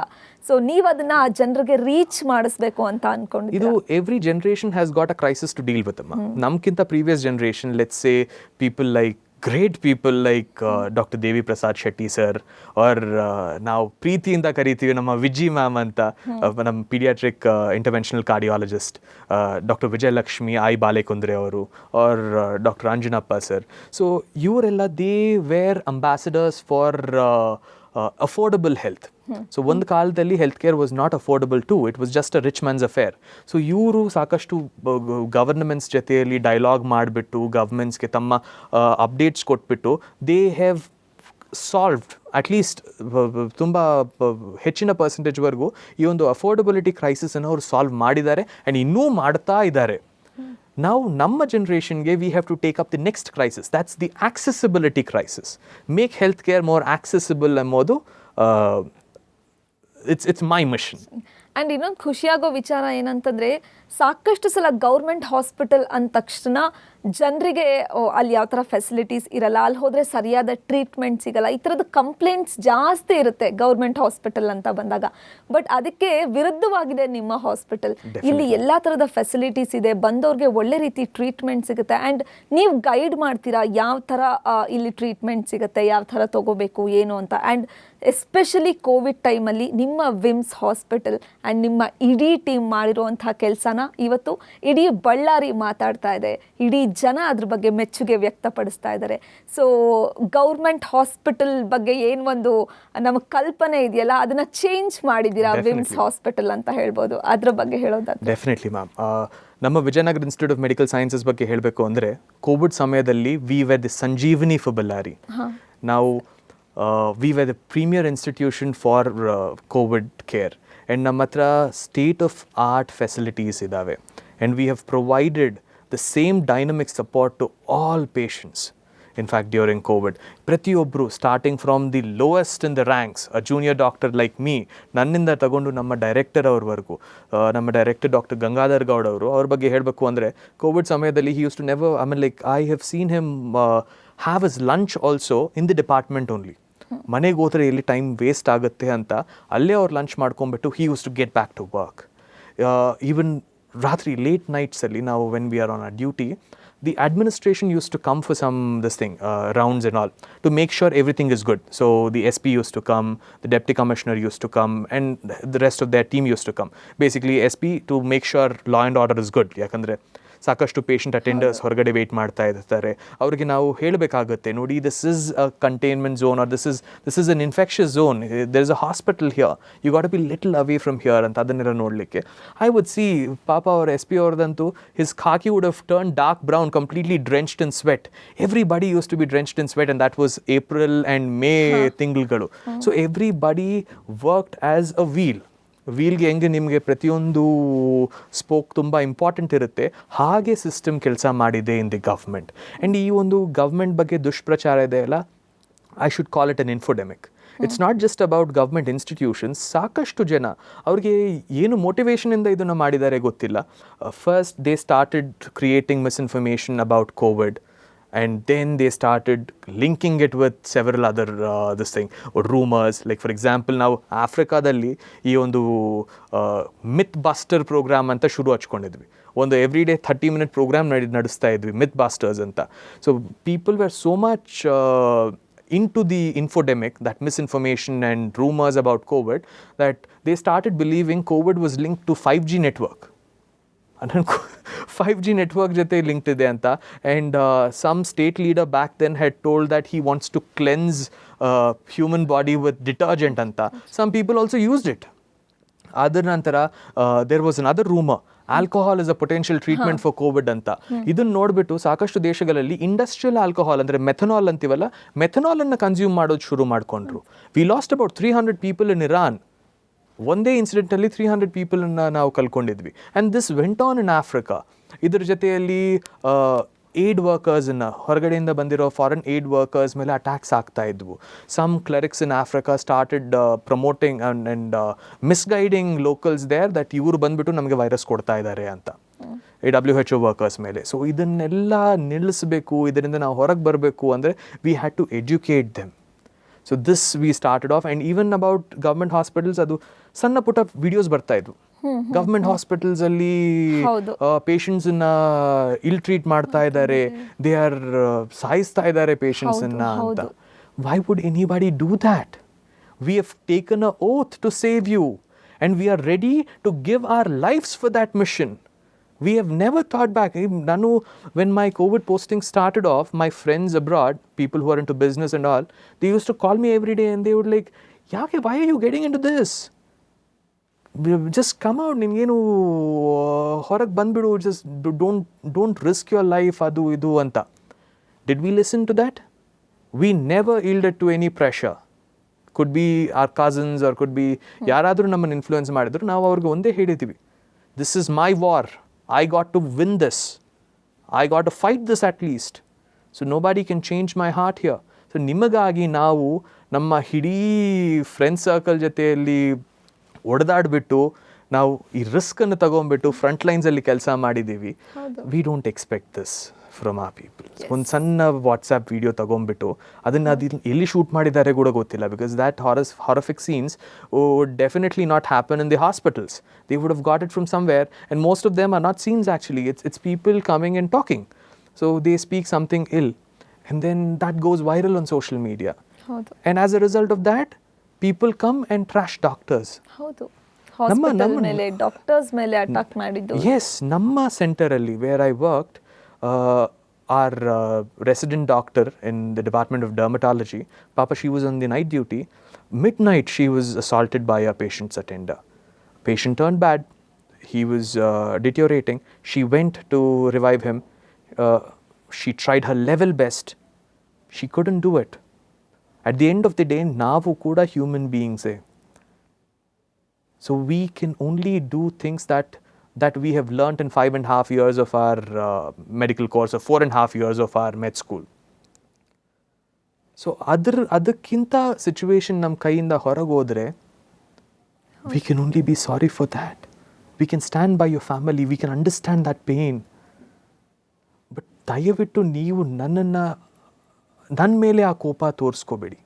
ಸೊ ನೀವು ಅದನ್ನ ಆ ಜನರಿಗೆ ರೀಚ್ ಮಾಡಿಸ್ಬೇಕು ಅಂತ ಅನ್ಕೊಂಡು. ಇದು every generation has got a crisis to deal with. ನಮ್ಗಿಂತ previous generation, let's say people like great people like Dr. Devi Prasad Shetty sir, or ನಾವು ಪ್ರೀತಿಯಿಂದ ಕರಿತೀವಿ ನಮ್ಮ ವಿಜಿ ಮ್ಯಾಮ್ ಅಂತ, ನಮ್ಮ paediatric interventional cardiologist doctor Vijayalakshmi I Balekundri ಅವರು, or doctor Anjanappa sir. So ಇವರೆಲ್ಲ they were ambassadors for affordable health. So ಒಂದು ಕಾಲದಲ್ಲಿ health care was not affordable to, it was just a rich man's affair. So ಇವರು ಸಾಕಷ್ಟು governments ಜೊತೆಯಲ್ಲಿ dialogue ಮಾಡಿಬಿಟ್ಟು, ಗವರ್ಮೆಂಟ್ಸ್ಗೆ ತಮ್ಮ updates ಕೊಟ್ಬಿಟ್ಟು, ದೇ ಹ್ಯಾವ್ ಸಾಲ್ವ್ಡ್ ಅಟ್ಲೀಸ್ಟ್ ತುಂಬ ಹೆಚ್ಚಿನ ಪರ್ಸೆಂಟೇಜ್ವರೆಗೂ ಈ ಒಂದು ಅಫೋರ್ಡಬಿಲಿಟಿ ಕ್ರೈಸಿಸನ್ನು ಅವರು ಸಾಲ್ವ್ ಮಾಡಿದ್ದಾರೆ ಆ್ಯಂಡ್ ಇನ್ನೂ ಮಾಡ್ತಾ ಇದ್ದಾರೆ. ನಾವು ನಮ್ಮ ಜನರೇಷನ್ಗೆ we have to take up the next crisis, that's the accessibility crisis. Make health care more accessible ಎಂಬುದು ಇಟ್ಸ್ ಮೈ ಮಿಷನ್. ಆ್ಯಂಡ್ ಇನ್ನೊಂದು ಖುಷಿಯಾಗೋ ವಿಚಾರ ಏನಂತಂದರೆ, ಸಾಕಷ್ಟು ಸಲ ಗೌರ್ಮೆಂಟ್ ಹಾಸ್ಪಿಟಲ್ ಅಂದ ತಕ್ಷಣ ಜನರಿಗೆ ಅಲ್ಲಿ ಯಾವ ಥರ ಫೆಸಿಲಿಟೀಸ್ ಇರಲ್ಲ, ಅಲ್ಲಿ ಹೋದರೆ ಸರಿಯಾದ ಟ್ರೀಟ್ಮೆಂಟ್ ಸಿಗಲ್ಲ, ಈ ಥರದ ಕಂಪ್ಲೇಂಟ್ಸ್ ಜಾಸ್ತಿ ಇರುತ್ತೆ ಗೌರ್ಮೆಂಟ್ ಹಾಸ್ಪಿಟಲ್ ಅಂತ ಬಂದಾಗ. ಬಟ್ ಅದಕ್ಕೆ ವಿರುದ್ಧವಾಗಿದೆ ನಿಮ್ಮ ಹಾಸ್ಪಿಟಲ್. ಇಲ್ಲಿ ಎಲ್ಲ ಥರದ ಫೆಸಿಲಿಟೀಸ್ ಇದೆ, ಬಂದವ್ರಿಗೆ ಒಳ್ಳೆ ರೀತಿ ಟ್ರೀಟ್ಮೆಂಟ್ ಸಿಗುತ್ತೆ. ಆ್ಯಂಡ್ ನೀವು ಗೈಡ್ ಮಾಡ್ತೀರಾ ಯಾವ ಥರ ಇಲ್ಲಿ ಟ್ರೀಟ್ಮೆಂಟ್ ಸಿಗುತ್ತೆ, ಯಾವ ಥರ ತೊಗೋಬೇಕು ಏನು ಅಂತ. ಆ್ಯಂಡ್ ಎಸ್ಪೆಷಲಿ ಕೋವಿಡ್ ಟೈಮಲ್ಲಿ ನಿಮ್ಮ ವಿಮ್ಸ್ ಹಾಸ್ಪಿಟಲ್ ಆ್ಯಂಡ್ ನಿಮ್ಮ ಇಡೀ ಟೀಮ್ ಮಾಡಿರುವಂಥ ಕೆಲಸನ ಇವತ್ತು ಇಡೀ ಬಳ್ಳಾರಿ ಮಾತಾಡ್ತಾ ಇದೆ, ಇಡೀ ಜನ ಅದ್ರ ಬಗ್ಗೆ ಮೆಚ್ಚುಗೆ ವ್ಯಕ್ತಪಡಿಸ್ತಾ ಇದ್ದಾರೆ. ಸೊ ಗೌರ್ಮೆಂಟ್ ಹಾಸ್ಪಿಟಲ್ ಬಗ್ಗೆ ಏನು ಒಂದು ನಮ್ಮ ಕಲ್ಪನೆ ಇದೆಯಲ್ಲ, ಅದನ್ನ ಚೇಂಜ್ ಮಾಡಿದ್ದೀರಾ ವಿಮ್ಸ್ ಹಾಸ್ಪಿಟಲ್ ಅಂತ ಹೇಳ್ಬೋದು. ಅದ್ರ ಬಗ್ಗೆ ಹೇಳೋದಾದ್ರೆ. Definitely ma'am. ನಮ್ಮ Vijayanagara institute of medical Sciences ಬಗ್ಗೆ ಹೇಳಬೇಕು ಅಂದರೆ, ಕೋವಿಡ್ ಸಮಯದಲ್ಲಿ we were the Sanjeevini for Bellary. ನಾವು we were the premier institution for COVID care. And ನಮ್ಮ ಹತ್ರ ಸ್ಟೇಟ್ ಆಫ್ ಆರ್ಟ್ ಫೆಸಿಲಿಟೀಸ್ ಇದ್ದಾವೆ. And we have provided the same dynamic support to all patients. In fact, during COVID, ಪ್ರತಿಯೊಬ್ಬರು starting from the lowest in the ranks, a junior doctor like me, ನನ್ನಿಂದ ತಗೊಂಡು ನಮ್ಮ director ಅವ್ರವರೆಗೂ, ನಮ್ಮ director doctor Gangadhar Gaud ಅವರು, ಅವ್ರ ಬಗ್ಗೆ ಹೇಳಬೇಕು ಅಂದರೆ ಕೋವಿಡ್ ಸಮಯದಲ್ಲಿ he used to never, I mean like I have seen him have his lunch also in the department only. ಮನೆಗೆ ಹೋದರೆ ಎಲ್ಲಿ ಟೈಮ್ ವೇಸ್ಟ್ ಆಗುತ್ತೆ ಅಂತ ಅಲ್ಲೇ ಅವ್ರು ಲಂಚ್ ಮಾಡ್ಕೊಂಡ್ಬಿಟ್ಟು he used to get back to work. Even ರಾತ್ರಿ ಲೇಟ್ ನೈಟ್ಸಲ್ಲಿ ನಾವು when we are on a duty, the administration used to come for some rounds and all to make sure everything is good. So the SP used to come, the deputy commissioner used to come, and the rest of their team used to come. Basically SP to make sure law and order is good. ಯಾಕಂದರೆ ಸಾಕಷ್ಟು patient attenders ಹೊರಗಡೆ weight ಮಾಡ್ತಾ ಇರ್ತಾರೆ. ಅವ್ರಿಗೆ ನಾವು ಹೇಳಬೇಕಾಗುತ್ತೆ, ನೋಡಿ this is a containment zone, or this is an infectious zone, there is a hospital here, you got to be little away from here ಅಂತ. ಅದನ್ನೆಲ್ಲ ನೋಡಲಿಕ್ಕೆ ಐ ವುಡ್ ಸಿ ಪಾಪ ಅವ್ರ SP ಅವ್ರದಂತೂ his khaki would have turn dark brown, completely drenched in sweat. Everybody used to be drenched in sweat, and that was April and May ತಿಂಗಳುಗಳು. So everybody worked as a ವೀಲ್ಗೆ ಹೆಂಗೆ ನಿಮಗೆ ಪ್ರತಿಯೊಂದು spoke ತುಂಬ important ಇರುತ್ತೆ, ಹಾಗೆ system ಕೆಲಸ ಮಾಡಿದೆ ಇನ್ ದಿ ಗವರ್ಮೆಂಟ್. ಆ್ಯಂಡ್ ಈ ಒಂದು ಗವರ್ಮೆಂಟ್ ಬಗ್ಗೆ ದುಷ್ಪ್ರಚಾರ ಇದೆ ಅಲ್ಲ, I should call it an infodemic. It's not just about government institutions. ಸಾಕಷ್ಟು ಜನ ಅವ್ರಿಗೆ ಏನು ಮೋಟಿವೇಶನಿಂದ ಇದನ್ನು ಮಾಡಿದ್ದಾರೆ ಗೊತ್ತಿಲ್ಲ. First they started creating misinformation about Covid, and then they started linking it with several other rumors. Like for example, ನಾವು ಆಫ್ರಿಕಾದಲ್ಲಿ ಈ ಒಂದು ಮಿತ್ ಬಸ್ಟರ್ ಪ್ರೋಗ್ರಾಮ್ ಅಂತ ಶುರು ಹಚ್ಕೊಂಡಿದ್ವಿ. ಒಂದು ಎವ್ರಿ ಡೇ 30-minute ಪ್ರೋಗ್ರಾಮ್ ನಡೆಸ್ತಾ ಇದ್ವಿ, ಮಿತ್ ಬಸ್ಟರ್ಸ್ ಅಂತ. So people were so much into the infodemic, that misinformation and rumors about COVID, that they started believing COVID was linked to 5G network. And 5G network jate linked ide anta. And some state leader back then had told that he wants to cleanse human body with detergent anta. Some people also used it. Adar nantara there was another rumor, alcohol is a potential treatment for Covid ಅಂತ. ಇದನ್ನು ನೋಡಿಬಿಟ್ಟು ಸಾಕಷ್ಟು ದೇಶಗಳಲ್ಲಿ industrial alcohol ಅಂದರೆ methanol ಅಂತೀವಲ್ಲ, ಮೆಥನಾಲನ್ನು consume ಮಾಡೋದು ಶುರು ಮಾಡಿಕೊಂಡ್ರು. We lost about 300 people in Iran. ಒಂದೇ ಇನ್ಸಿಡೆಂಟಲ್ಲಿ 300 ಪೀಪಲನ್ನು ನಾವು ಕಳ್ಕೊಂಡಿದ್ವಿ. And this went on in Africa. ಇದ್ರ ಜೊತೆಯಲ್ಲಿ ಏಡ್ ವರ್ಕರ್ಸನ್ನು, ಹೊರಗಡೆಯಿಂದ ಬಂದಿರೋ ಫಾರಿನ್ ಏಡ್ ವರ್ಕರ್ಸ್ ಮೇಲೆ ಅಟ್ಯಾಕ್ಸ್ ಆಗ್ತಾ ಇದ್ವು. Some clerics in Africa started promoting and misguiding locals there that ಇವರು ಬಂದುಬಿಟ್ಟು ನಮಗೆ ವೈರಸ್ ಕೊಡ್ತಾ ಇದ್ದಾರೆ ಅಂತ, WHO ವರ್ಕರ್ಸ್ ಮೇಲೆ. ಸೊ ಇದನ್ನೆಲ್ಲ ನಿಲ್ಲಿಸಬೇಕು, ಇದರಿಂದ ನಾವು ಹೊರಗೆ ಬರಬೇಕು ಅಂದರೆ we had to educate them. So this we started off. And even about government hospitals, ಅದು ಸಣ್ಣ ಪುಟ್ಟ ವಿಡಿಯೋಸ್ ಬರ್ತಾ ಇದ್ವು. ಗವರ್ಮೆಂಟ್ ಹಾಸ್ಪಿಟಲ್ಸ್ ಅಲ್ಲಿ ಪೇಷಂಟ್ಸ್ ಅನ್ನ ಇಲ್ ಟ್ರೀಟ್ ಮಾಡ್ತಾ ಇದ್ದಾರೆ, ದೇ ಆರ್ ಸಾಯಿಸ್ತಾ ಇದ್ದಾರೆ ಪೇಷಂಟ್ಸ್ ಅನ್ನ ಅಂತ. Why would anybody do that? We have taken a oath to save you and we are ready to give our lives for that mission. We have never thought back. Nanu, when my COVID posting started off, my friends abroad, people who are into business and all, they used to call me every day and they would like, Yaake, why are you getting into this? Just come out, nimgenu horag bandbidu, just don't risk your life, adu idu anta. Did we listen to that? We never yielded to any pressure. Could be our cousins or could be ಯಾರಾದರೂ ನಮ್ಮನ್ನು influence ಮಾಡಿದ್ರು, ನಾವು ಅವ್ರಿಗೆ ಒಂದೇ ಹೇಳಿದ್ದೀವಿ, this is my war, I got to win this, I got to fight this at least, so nobody can change my heart here. So ನಿಮಗಾಗಿ ನಾವು ನಮ್ಮ ಇಡೀ ಫ್ರೆಂಡ್ ಸರ್ಕಲ್ ಜೊತೆಯಲ್ಲಿ ಒಡೆದಾಡ್ಬಿಟ್ಟು ನಾವು ಈ ರಿಸ್ಕನ್ನು ತಗೊಂಡ್ಬಿಟ್ಟು ಫ್ರಂಟ್ ಲೈನ್ಸಲ್ಲಿ ಕೆಲಸ ಮಾಡಿದ್ದೀವಿ. We don't expect this from are people. ಒಂದು ಸಣ್ಣ ವಾಟ್ಸ್ಆ್ಯಪ್ ವಿಡಿಯೋ ತೊಗೊಂಡ್ಬಿಟ್ಟು ಅದನ್ನು ಎಲ್ಲಿ ಶೂಟ್ ಮಾಡಿದ್ದಾರೆ ಕೂಡ ಗೊತ್ತಿಲ್ಲ, because that horrific scenes would definitely not happen in the hospitals. They would have got it from somewhere and most of them are not scenes actually. It's people coming and talking. So they speak something ill and then that goes viral on social media. Haudu. And as a result of that, people come and trash doctors. Haudu. Hospital mele doctors mele attack madiddu. Yes, namma center alli where I worked, our resident doctor in the department of dermatology, papa, she was on the night duty. Midnight she was assaulted by a patient's attender. Patient turned bad, he was deteriorating. She went to revive him. She tried her level best. She couldn't do it. At the end of the day ನಾವು ಕೂಡ human ಬೀಯಿಂಗ್ಸೇ. So we can only do things that we have learnt in 5.5 years of our medical course or 4.5 years of our med school. So ಅದಕ್ಕಿಂತ situation ನಮ್ಮ ಕೈಯಿಂದ ಹೊರಗೆ ಹೋದರೆ we can only be sorry for that. We can stand by your family, we can understand that pain. But ದಯವಿಟ್ಟು ನೀವು ನನ್ನ ಮೇಲೆ ಆ ಕೋಪ ತೋರಿಸ್ಕೋಬೇಡಿ.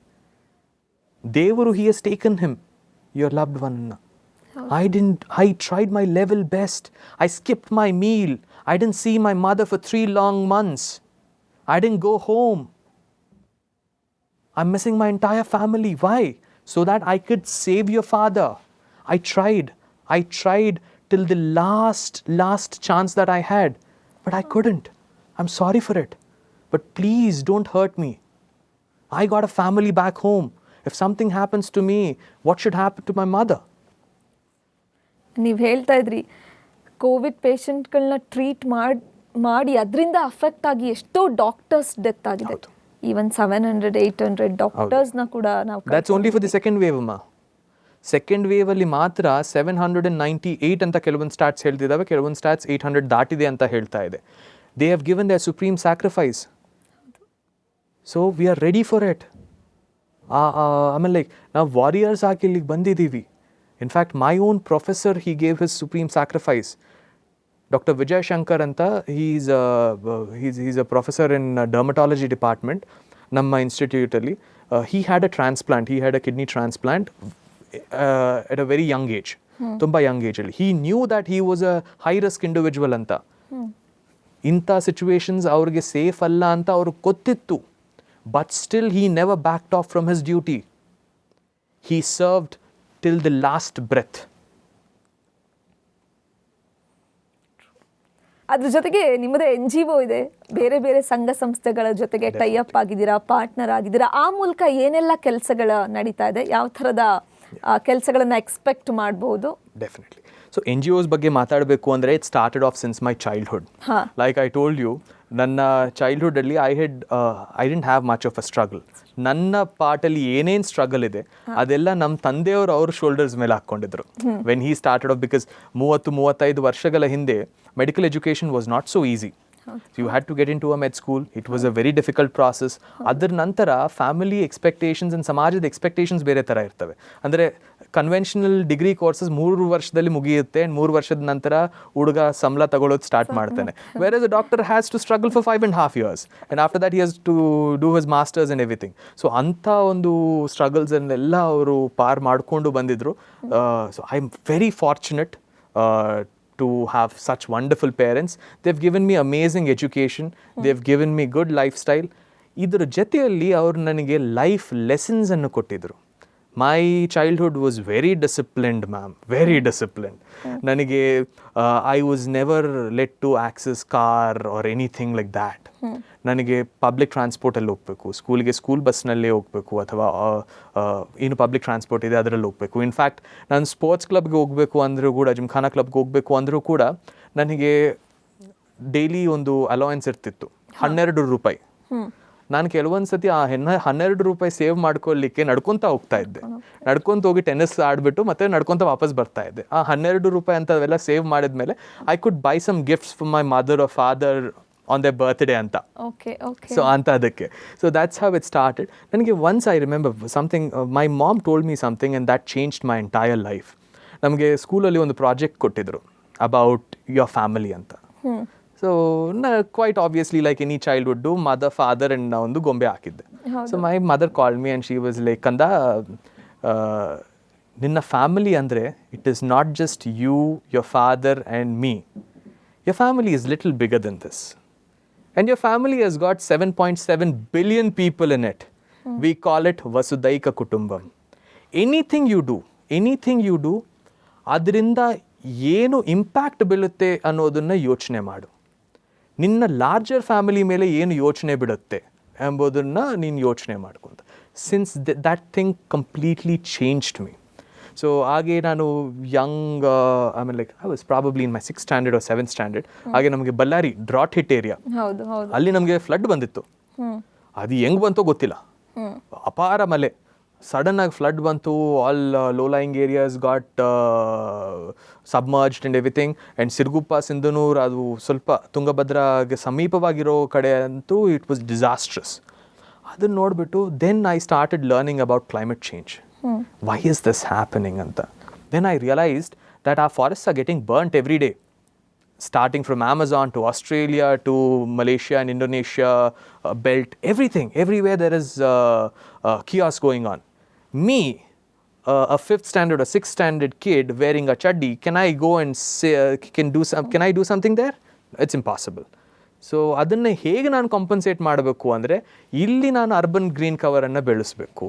ದೇವರು he has taken him, your loved one. I tried my level best. I skipped my meal. I didn't see my mother for 3 long months. I didn't go home. I'm missing my entire family. Why? So that I could save your father. I tried till the last chance that I had, but I couldn't. I'm sorry for it. But please don't hurt me. I got a family back home. If something happens to me, what should happen to my mother? ನೀವು ಹೇಳ್ತಾ ಇದ್ರಿ Covid ಪೇಷಂಟ್ಗಳನ್ನ treat ಮಾಡಿ ಅದರಿಂದ affect ಆಗಿ ಎಷ್ಟೋ doctors death ಆಗಿದೆ. Even 700-800 ಡಾಕ್ಟರ್ಸ್ನ ಕೂಡ ನಾವು that's only for the second wave ಅಮ್ಮ. ಸೆಕೆಂಡ್ ವೇವಲ್ಲಿ ಮಾತ್ರ 798 ಅಂತ ಕೆಲವೊಂದು ಸ್ಟಾಟ್ಸ್ ಹೇಳ್ತಿದ್ದಾವೆ, ಕೆಲವೊಂದು ಸ್ಟಾಟ್ಸ್ 800 ದಾಟಿದೆ ಅಂತ ಹೇಳ್ತಾ ಇದೆ. They have given their supreme sacrifice. So we are ready for it. ಆಮೇಲೆ ಲೈಕ್ ನಾವು ವಾರಿಯರ್ಸ್ ಆಗಿ ಇಲ್ಲಿಗೆ ಬಂದಿದ್ದೀವಿ. In fact, my own professor, he gave his supreme sacrifice. Dr. Vijay Shankar anta, he's a professor in dermatology department, Namma Institute alli. He had a transplant. He had a kidney transplant at a very young age. Tumba young age alli. He knew that he was a high risk individual anta. Inta situations avrige safe alla anta avaru gottittu. But still he never backed off from his duty. He served till the last breath. ಅದ್ರ ಜೊತೆಗೆ ನಿಮ್ಮದೇ NGO ಇದೆ, ಬೇರೆ ಬೇರೆ ಸಂಘ ಸಂಸ್ಥೆಗಳ ಜೊತೆಗೆ tie up ಆಗಿದ್ದೀರಾ, ಪಾರ್ಟ್ನರ್ ಆಗಿದ್ದೀರಾ. ಆ ಮೂಲಕ ಏನೆಲ್ಲ ಕೆಲಸಗಳ ನಡೀತಾ ಇದೆ, ಯಾವ ಥರದ ಕೆಲಸಗಳನ್ನ ಎಕ್ಸ್ಪೆಕ್ಟ್ ಮಾಡ್ಬೋದು? ಡೆಫಿನೆಟ್ಲಿ. ಸೊ NGOs ಬಗ್ಗೆ ಮಾತಾಡಬೇಕು ಅಂದರೆ it started off since my childhood. Like I told you, ನನ್ನ ಚೈಲ್ಡ್ಹುಡ್ಡಲ್ಲಿ I didn't have much of a struggle. ನನ್ನ ಪಾರ್ಟಲ್ಲಿ ಏನೇನು ಸ್ಟ್ರಗಲ್ ಇದೆ ಅದೆಲ್ಲ ನಮ್ಮ ತಂದೆಯವರು ಅವ್ರ ಶೋಲ್ಡರ್ಸ್ ಮೇಲೆ ಹಾಕ್ಕೊಂಡಿದ್ರು when he started off. Because 30-35 ವರ್ಷಗಳ ಹಿಂದೆ medical education was not so easy. You had to get into a med school. It was a very difficult process. ಅದರ ನಂತರ ಫ್ಯಾಮಿಲಿ ಎಕ್ಸ್ಪೆಕ್ಟೇಷನ್ಸ್ ಆ್ಯಂಡ್ ಸಮಾಜದ ಎಕ್ಸ್ಪೆಕ್ಟೇಷನ್ಸ್ ಬೇರೆ ಥರ ಇರ್ತವೆ. ಅಂದರೆ ಕನ್ವೆನ್ಷನಲ್ ಡಿಗ್ರಿ ಕೋರ್ಸಸ್ 3 ವರ್ಷದಲ್ಲಿ ಮುಗಿಯುತ್ತೆ, 3 ವರ್ಷದ ನಂತರ ಹುಡುಗ ಸಂಬಳ ತಗೊಳ್ಳೋದು ಸ್ಟಾರ್ಟ್ ಮಾಡ್ತಾನೆ. Whereas a doctor has to struggle for 5.5 years and after that he has to do his masters and everything. So ಅಂಥ ಒಂದು ಸ್ಟ್ರಗಲ್ಸನ್ನೆಲ್ಲ ಅವರು ಪಾರ್ ಮಾಡಿಕೊಂಡು ಬಂದಿದ್ರು. So I am very fortunate to have such wonderful parents. They've given me amazing education. They've given me good lifestyle. ಇದರ ಜೊತೆಯಲ್ಲಿ ಅವರು ನನಗೆ ಲೈಫ್ ಲೆಸನ್ಸ್ ಅನ್ನು ಕೊಟ್ಟಿದ್ರು. My childhood was very disciplined ma'am, very disciplined. ನನಗೆ I was never let to access car or anything like that. ನನಗೆ public ಟ್ರಾನ್ಸ್ಪೋರ್ಟಲ್ಲಿ ಹೋಗಬೇಕು, ಸ್ಕೂಲ್ಗೆ ಸ್ಕೂಲ್ ಬಸ್ನಲ್ಲೇ ಹೋಗಬೇಕು, ಅಥವಾ ಏನು ಪಬ್ಲಿಕ್ ಟ್ರಾನ್ಸ್ಪೋರ್ಟ್ ಇದೆ ಅದರಲ್ಲಿ ಹೋಗಬೇಕು. ಇನ್ಫ್ಯಾಕ್ಟ್ ನಾನು ಸ್ಪೋರ್ಟ್ಸ್ ಕ್ಲಬ್ಗೆ ಹೋಗಬೇಕು ಅಂದರೂ ಕೂಡ, ಜಿಮ್ಖಾನಾ ಕ್ಲಬ್ಗೆ ಹೋಗಬೇಕು ಅಂದರೂ ಕೂಡ ನನಗೆ ಡೈಲಿ ಒಂದು ಅಲೋವೆನ್ಸ್ ಇರ್ತಿತ್ತು, 12 ರೂಪಾಯಿ. ನಾನು ಕೆಲವೊಂದು ಸತಿ ಆ 12 ರೂಪಾಯಿ ಸೇವ್ ಮಾಡ್ಕೊಳ್ಳಿಕ್ಕೆ ನಡ್ಕೊತ ಹೋಗ್ತಾ ಇದ್ದೆ. ನಡ್ಕೊತ ಹೋಗಿ ಟೆನ್ನಿಸ್ ಆಡಿಬಿಟ್ಟು ಮತ್ತೆ ನಡ್ಕೊತ ವಾಪಸ್ ಬರ್ತಾ ಇದ್ದೆ. ಆ 12 ರೂಪಾಯಿ ಅಂತವೆಲ್ಲ ಸೇವ್ ಮಾಡಿದ್ಮೇಲೆ I could buy some gifts for my mother or father on the birthday ಅಂತ. ಸೊ ಅಂತ ಅದಕ್ಕೆ. So that's how it started. ನನಗೆ once I remember something, my mom told me something and that changed my entire life. ನಮಗೆ ಸ್ಕೂಲಲ್ಲಿ ಒಂದು project ಕೊಟ್ಟಿದ್ರು about your family ಅಂತ. So quite obviously like any child would do, mother father and ನಾ ಒಂದು ಗೊಂಬೆ ಹಾಕಿದ್ದೆ. So my mother called me and she was like, ಕಂದ ನಿನ್ನ ಫ್ಯಾಮಿಲಿ ಅಂದರೆ it is not just you, your father and me. Your family is little bigger than this. And your family has got 7.7 billion people in it. We call it Vasudhaika Kutumbam. Anything you do, ಅದರಿಂದ ಏನು impact ಬೀಳುತ್ತೆ ಅನ್ನೋದನ್ನು ಯೋಚನೆ ಮಾಡು. ನಿನ್ನ larger family ಮೇಲೆ ಏನು ಯೋಚನೆ ಬಿಡುತ್ತೆ ಎಂಬುದನ್ನು ನೀನು ಯೋಚನೆ ಮಾಡ್ಕೊಂತ. Since that thing completely changed me. So ಹಾಗೆ ನಾನು ಯಂಗ್, ಆಮೇಲೆ like I was probably in my 6th standard or 7th standard. ಹಾಗೆ ನಮಗೆ ಬಳ್ಳಾರಿ ಡ್ರಾಟ್ ಹಿಟ್ ಏರಿಯಾ, ಅಲ್ಲಿ ನಮಗೆ ಫ್ಲಡ್ ಬಂದಿತ್ತು. ಅದು ಹೆಂಗೆ ಬಂತೋ ಗೊತ್ತಿಲ್ಲ. ಅಪಾರ ಮಳೆ, ಸಡನ್ ಆಗಿ ಫ್ಲಡ್ ಬಂತು, all low lying areas got submerged and everything. And Siruguppa, Sindhanur, ಅದು ಸ್ವಲ್ಪ ತುಂಗಭದ್ರಾಗೆ ಸಮೀಪವಾಗಿರೋ ಕಡೆ ಅಂತೂ ಇಟ್ ವಾಸ್ ಡಿಸಾಸ್ಟ್ರಸ್. ಅದನ್ನು ನೋಡಿಬಿಟ್ಟು then I started learning about climate change. Why is this happening ಅಂತ. Then I realised that our forests are getting burnt every day, starting from Amazon to Australia to Malaysia and Indonesia belt, everything, everywhere there is chaos going on. Me, a 5th standard or 6th standard kid wearing a chaddi, can I go and say, can I do something there? It's impossible. So ಅದನ್ನು ಹೇಗೆ ನಾನು compensate ಮಾಡಬೇಕು ಅಂದರೆ, ಇಲ್ಲಿ ನಾನು urban green ಕವರನ್ನು ಬೆಳೆಸಬೇಕು,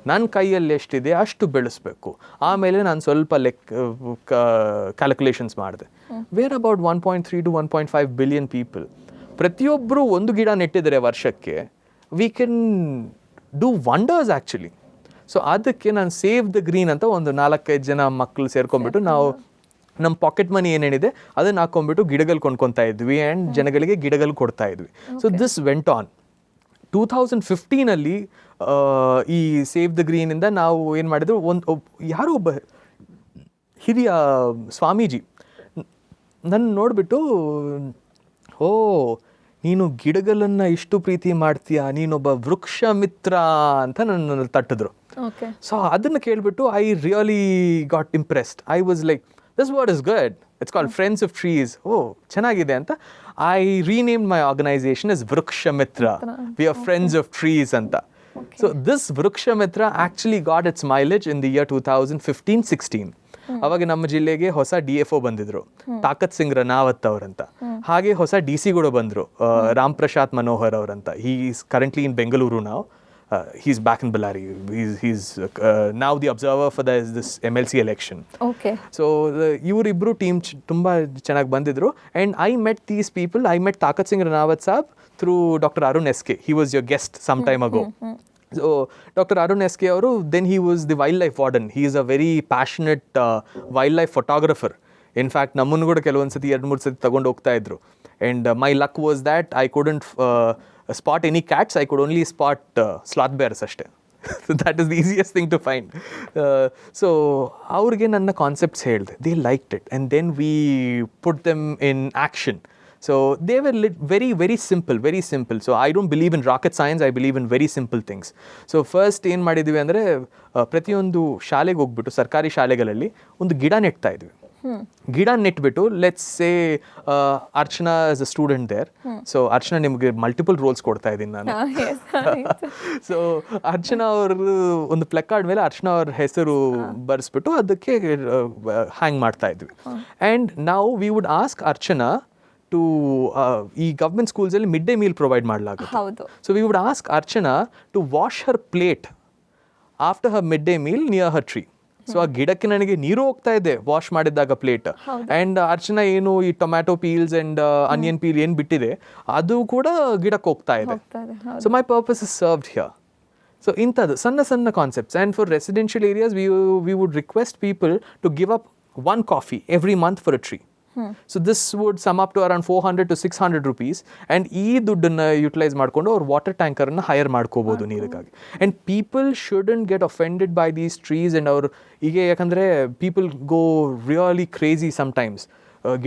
ನನ್ನ ಕೈಯಲ್ಲಿ ಎಷ್ಟಿದೆ ಅಷ್ಟು ಬೆಳೆಸಬೇಕು. ಆಮೇಲೆ ನಾನು ಸ್ವಲ್ಪ ಕ್ಯಾಲ್ಕುಲೇಷನ್ಸ್ ಮಾಡಿದೆ. Where about 1.3 to 1.5 billion people, ಪ್ರತಿಯೊಬ್ಬರು ಒಂದು ಗಿಡ ನೆಟ್ಟಿದ್ದಾರೆ ವರ್ಷಕ್ಕೆ, we can do wonders actually. So ಅದಕ್ಕೆ ನಾನು ಸೇವ್ ದ ಗ್ರೀನ್ ಅಂತ ಒಂದು 4-5 ಜನ ಮಕ್ಕಳು ಸೇರ್ಕೊಂಡ್ಬಿಟ್ಟು ನಾವು ನಮ್ಮ ಪಾಕೆಟ್ ಮನಿ ಏನೇನಿದೆ ಅದನ್ನು ಹಾಕೊಂಡ್ಬಿಟ್ಟು ಗಿಡಗಳು ಕೊಂಡ್ಕೊತಾ ಇದ್ವಿ ಆ್ಯಂಡ್ ಜನಗಳಿಗೆ ಗಿಡಗಳು ಕೊಡ್ತಾ ಇದ್ವಿ. So this went on. 2015 ಈ ಸೇವ್ ದ ಗ್ರೀನಿಂದ ನಾವು ಏನು ಮಾಡಿದ್ರು, ಯಾರೋ ಒಬ್ಬ ಹಿರಿಯ ಸ್ವಾಮೀಜಿ ನನ್ನ ನೋಡಿಬಿಟ್ಟು, ಓ ನೀನು ಗಿಡಗಳನ್ನು ಇಷ್ಟು ಪ್ರೀತಿ ಮಾಡ್ತೀಯಾ, ನೀನೊಬ್ಬ ವೃಕ್ಷ ಮಿತ್ರ ಅಂತ ನನ್ನ ತಟ್ಟಿದ್ರು. ಸೊ ಅದನ್ನು ಕೇಳಿಬಿಟ್ಟು I really got impressed. I was like, this word is good. It's called Friends of Trees. Oh, ಚೆನ್ನಾಗಿದೆ ಅಂತ. I renamed my organization as Vriksha Mitra. We are Friends of Trees anta. So this Vriksha Mitra actually got its mileage in the year 2015-16. ಅವಾಗ ನಮ್ಮ ಜಿಲ್ಲೆಗೆ ಹೊಸ DFO ಬಂದಿದ್ರು, ತಾಕತ್ ಸಿಂಗ್ ರನಾವತ್ ಅವರಂತ. ಹಾಗೆ ಹೊಸ DC ಕೂಡ ಬಂದರು, ರಾಮ್ ಪ್ರಸಾದ್ ಮನೋಹರ್ ಅವರಂತ. he is currently in Bengaluru now. He's back in Bellary. He's now the observer for this MLC election. Okay. So ಇವರಿಬ್ರು ಟೀಮ್ ತುಂಬ ಚೆನ್ನಾಗಿ ಬಂದಿದ್ರು. And I met these people. I met Takat Singh Ranawat Saab through Dr. Arun SK. He was your guest some time ago. So Dr. Arun SK ಅವರು, then he was the wildlife warden. He is a very passionate wildlife photographer. In fact, ನಮ್ಮನ್ನು ಕೂಡ ಕೆಲವೊಂದು ಸತಿ 2-3 ಸತಿ ತಗೊಂಡು ಹೋಗ್ತಾ ಇದ್ರು. And my luck was that I couldn't spot any cats. I could only spot sloth bears ಅಷ್ಟೇ. That is the easiest thing to find. So ಅವ್ರಿಗೆ ನನ್ನ ಕಾನ್ಸೆಪ್ಟ್ಸ್ ಹೇಳಿದೆ. They liked it. And then we put them in action. So they were very, very simple, very simple. So I don't believe in rocket science. I believe in very simple things. So first ಏನು ಮಾಡಿದ್ವಿ ಅಂದರೆ, ಪ್ರತಿಯೊಂದು ಶಾಲೆಗೆ ಹೋಗ್ಬಿಟ್ಟು, ಸರ್ಕಾರಿ ಶಾಲೆಗಳಲ್ಲಿ ಒಂದು ಗಿಡ ನೆಡ್ತಾ ಇದ್ವಿ. ಗಿಡ ನೆಟ್ಬಿಟ್ಟು, let's say Archana is a student there. So Archana, ನಿಮಗೆ ಮಲ್ಟಿಪಲ್ ರೋಲ್ಸ್ ಕೊಡ್ತಾ ಇದ್ದೀನಿ ನಾನು. ಸೊ ಅರ್ಚನಾ ಅವ್ರದ್ದು ಒಂದು ಪ್ಲಕಾರ್ಡ್ ಮೇಲೆ ಅರ್ಚನಾ ಅವ್ರ ಹೆಸರು ಬರೆಸ್ಬಿಟ್ಟು ಅದಕ್ಕೆ ಹ್ಯಾಂಗ್ ಮಾಡ್ತಾ ಇದ್ವಿ. ಆ್ಯಂಡ್ ನಾವು we would ask Archana to, ಈ ಗವರ್ಮೆಂಟ್ ಸ್ಕೂಲ್ಸಲ್ಲಿ ಮಿಡ್ ಡೇ ಮೀಲ್ ಪ್ರೊವೈಡ್ ಮಾಡಲಾಗುತ್ತೆ. So we would ask Archana to wash her plate after her mid day meal near her tree. So ಆ ಗಿಡಕ್ಕೆ ನನಗೆ ನೀರು ಹೋಗ್ತಾ ಇದೆ ವಾಶ್ ಮಾಡಿದಾಗ ಪ್ಲೇಟ್. ಆ್ಯಂಡ್ ಅರ್ಚನಾ ಏನು ಈ tomato peels and onion peel ಏನು ಬಿಟ್ಟಿದೆ ಅದು ಕೂಡ ಗಿಡಕ್ಕೆ ಹೋಗ್ತಾ ಇದೆ. So my purpose is served here. So ಇಂಥದ್ದು ಸಣ್ಣ ಸಣ್ಣ concepts. And for residential areas we would request people to give up 1 coffee every month for a tree. So this would sum up to around 400 to 600 rupees. And ಈ ದುಡ್ಡನ್ನು utilise ಮಾಡಿಕೊಂಡು ಅವ್ರು water ಟ್ಯಾಂಕರನ್ನು hire ಮಾಡ್ಕೋಬೋದು ನೀರಿಗಾಗಿ. And people shouldn't get offended by these trees. And ಅವರು ಈಗ, ಯಾಕಂದರೆ people go really crazy sometimes.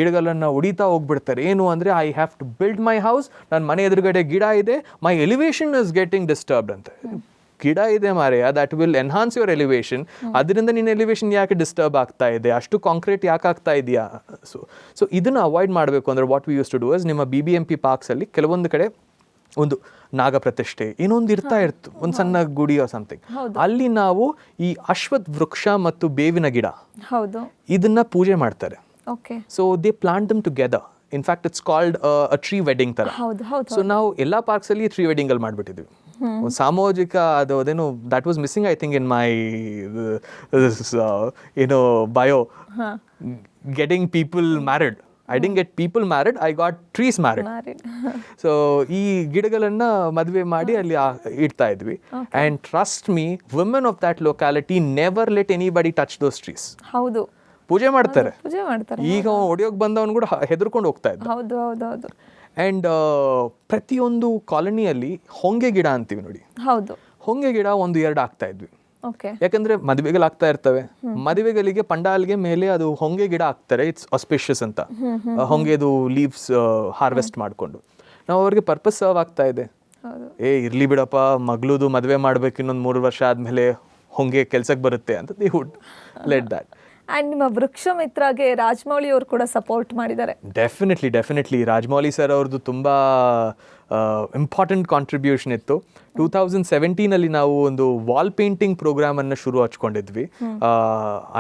ಗಿಡಗಳನ್ನು ಹೊಡಿತಾ ಹೋಗ್ಬಿಡ್ತಾರೆ. ಏನು ಅಂದರೆ, I have to build my house, ನನ್ನ ಮನೆ ಎದುರುಗಡೆ ಗಿಡ ಇದೆ, my elevation is getting disturbed ಅಂತ. ಗಿಡ ಇದೆ ಮಾರೆಯ, that will enhance your elevation. ಅದರಿಂದ ನಿನ್ನ ಎಲಿವೇಶನ್ ಯಾಕೆ ಡಿಸ್ಟರ್ಬ್ ಆಗ್ತಾ ಇದೆ, ಅಷ್ಟು ಕಾಂಕ್ರೀಟ್ ಯಾಕೆ ಆಗ್ತಾ ಇದೆಯಾ? ಸೊ ಇದನ್ನು ಅವಾಯ್ಡ್ ಮಾಡಬೇಕು ಅಂದರೆ what we used to do is, ನಿಮ್ಮ BBMP ಪಾರ್ಕ್ಸಲ್ಲಿ ಕೆಲವೊಂದು ಕಡೆ ಒಂದು ನಾಗ ಪ್ರತಿಷ್ಠೆ ಏನೊಂದು ಇರ್ತಾ ಇರ್ತು, ಒಂದು ಸಣ್ಣ ಗುಡಿ ಆರ್ ಸಮಥಿಂಗ್. ಅಲ್ಲಿ ನಾವು ಈ ಅಶ್ವತ್ಥ ವೃಕ್ಷ ಮತ್ತು ಬೇವಿನ ಗಿಡ ಇದನ್ನ ಪೂಜೆ ಮಾಡ್ತಾರೆ. So they plant dum together. In fact it's called a tree wedding ಥರ. ಸೊ ನಾವು ಎಲ್ಲ ಪಾರ್ಕ್ಸಲ್ಲಿ ಟ್ರೀ ವೆಡ್ಡಿಂಗಲ್ಲಿ ಮಾಡಿಬಿಟ್ಟಿದ್ವಿ. ಸಾಮಾಜಿಕ ಅದೇನು that was missing I think in my bio. Getting people married. I didn't get people married, I got trees married. So ಈ ಗಿಡಗಳನ್ನ ಮದುವೆ ಮಾಡಿ ಅಲ್ಲಿ ಇಡ್ತಾ ಇದ್ವಿ. And trust me, women of that locality never let anybody touch those trees. ಪೂಜೆ ಮಾಡ್ತಾರೆ. ಈಗ ಹೊಡಿಯೋಕೆ ಬಂದವನು ಕೂಡ ಹೆದರ್ಕೊಂಡು ಹೋಗ್ತಾ ಇದ್ದ. ಆ್ಯಂಡ್ ಪ್ರತಿಯೊಂದು ಕಾಲೋನಿಯಲ್ಲಿ ಹೊಂಗೆ ಗಿಡ ಅಂತೀವಿ ನೋಡಿ, ಹೌದು. ಹೊಂಗೆ ಗಿಡ 1-2 ಆಗ್ತಾ ಇದ್ವಿ. ಓಕೆ. ಯಾಕಂದ್ರೆ ಮದುವೆಗಳಾಗ್ತಾ ಇರ್ತವೆ, ಮದುವೆಗಳಿಗೆ ಪಂಡಾಲ್ಗೆ ಮೇಲೆ ಅದು ಹೊಂಗೆ ಗಿಡ ಹಾಕ್ತಾರೆ, ಇಟ್ಸ್ ಆಸ್ಪಿಷಿಯಸ್ ಅಂತ. ಹೊಂಗೆದು ಲೀವ್ಸ್ ಹಾರ್ವೆಸ್ಟ್ ಮಾಡಿಕೊಂಡು ನಾವು ಅವ್ರಿಗೆ ಪರ್ಪಸ್ ಸರ್ವ್ ಆಗ್ತಾ ಇದೆ. ಇರ್ಲಿ ಬಿಡಪ್ಪ, ಮಗಳದು ಮದುವೆ ಮಾಡ್ಬೇಕು ಇನ್ನೊಂದು 3 ವರ್ಷ ಆದಮೇಲೆ ಹೊಂಗೆ ಕೆಲ್ಸಕ್ಕೆ ಬರುತ್ತೆ ಅಂತ they would let that. And ನಿಮ್ಮ ವೃಕ್ಷ ಮಿತ್ರಗೆ ರಾಜಮೌಳಿ ಅವರು ಕೂಡ ಸಪೋರ್ಟ್ ಮಾಡಿದ್ದಾರೆ. ಡೆಫಿನೆಟ್ಲಿ ರಾಜಮೌಳಿ ಸರ್ ಅವ್ರದ್ದು ತುಂಬ ಇಂಪಾರ್ಟೆಂಟ್ ಕಾಂಟ್ರಿಬ್ಯೂಷನ್ ಇತ್ತು. 2017 ನಾವು ಒಂದು ವಾಲ್ ಪೇಂಟಿಂಗ್ ಪ್ರೋಗ್ರಾಮನ್ನು ಶುರು ಹಚ್ಕೊಂಡಿದ್ವಿ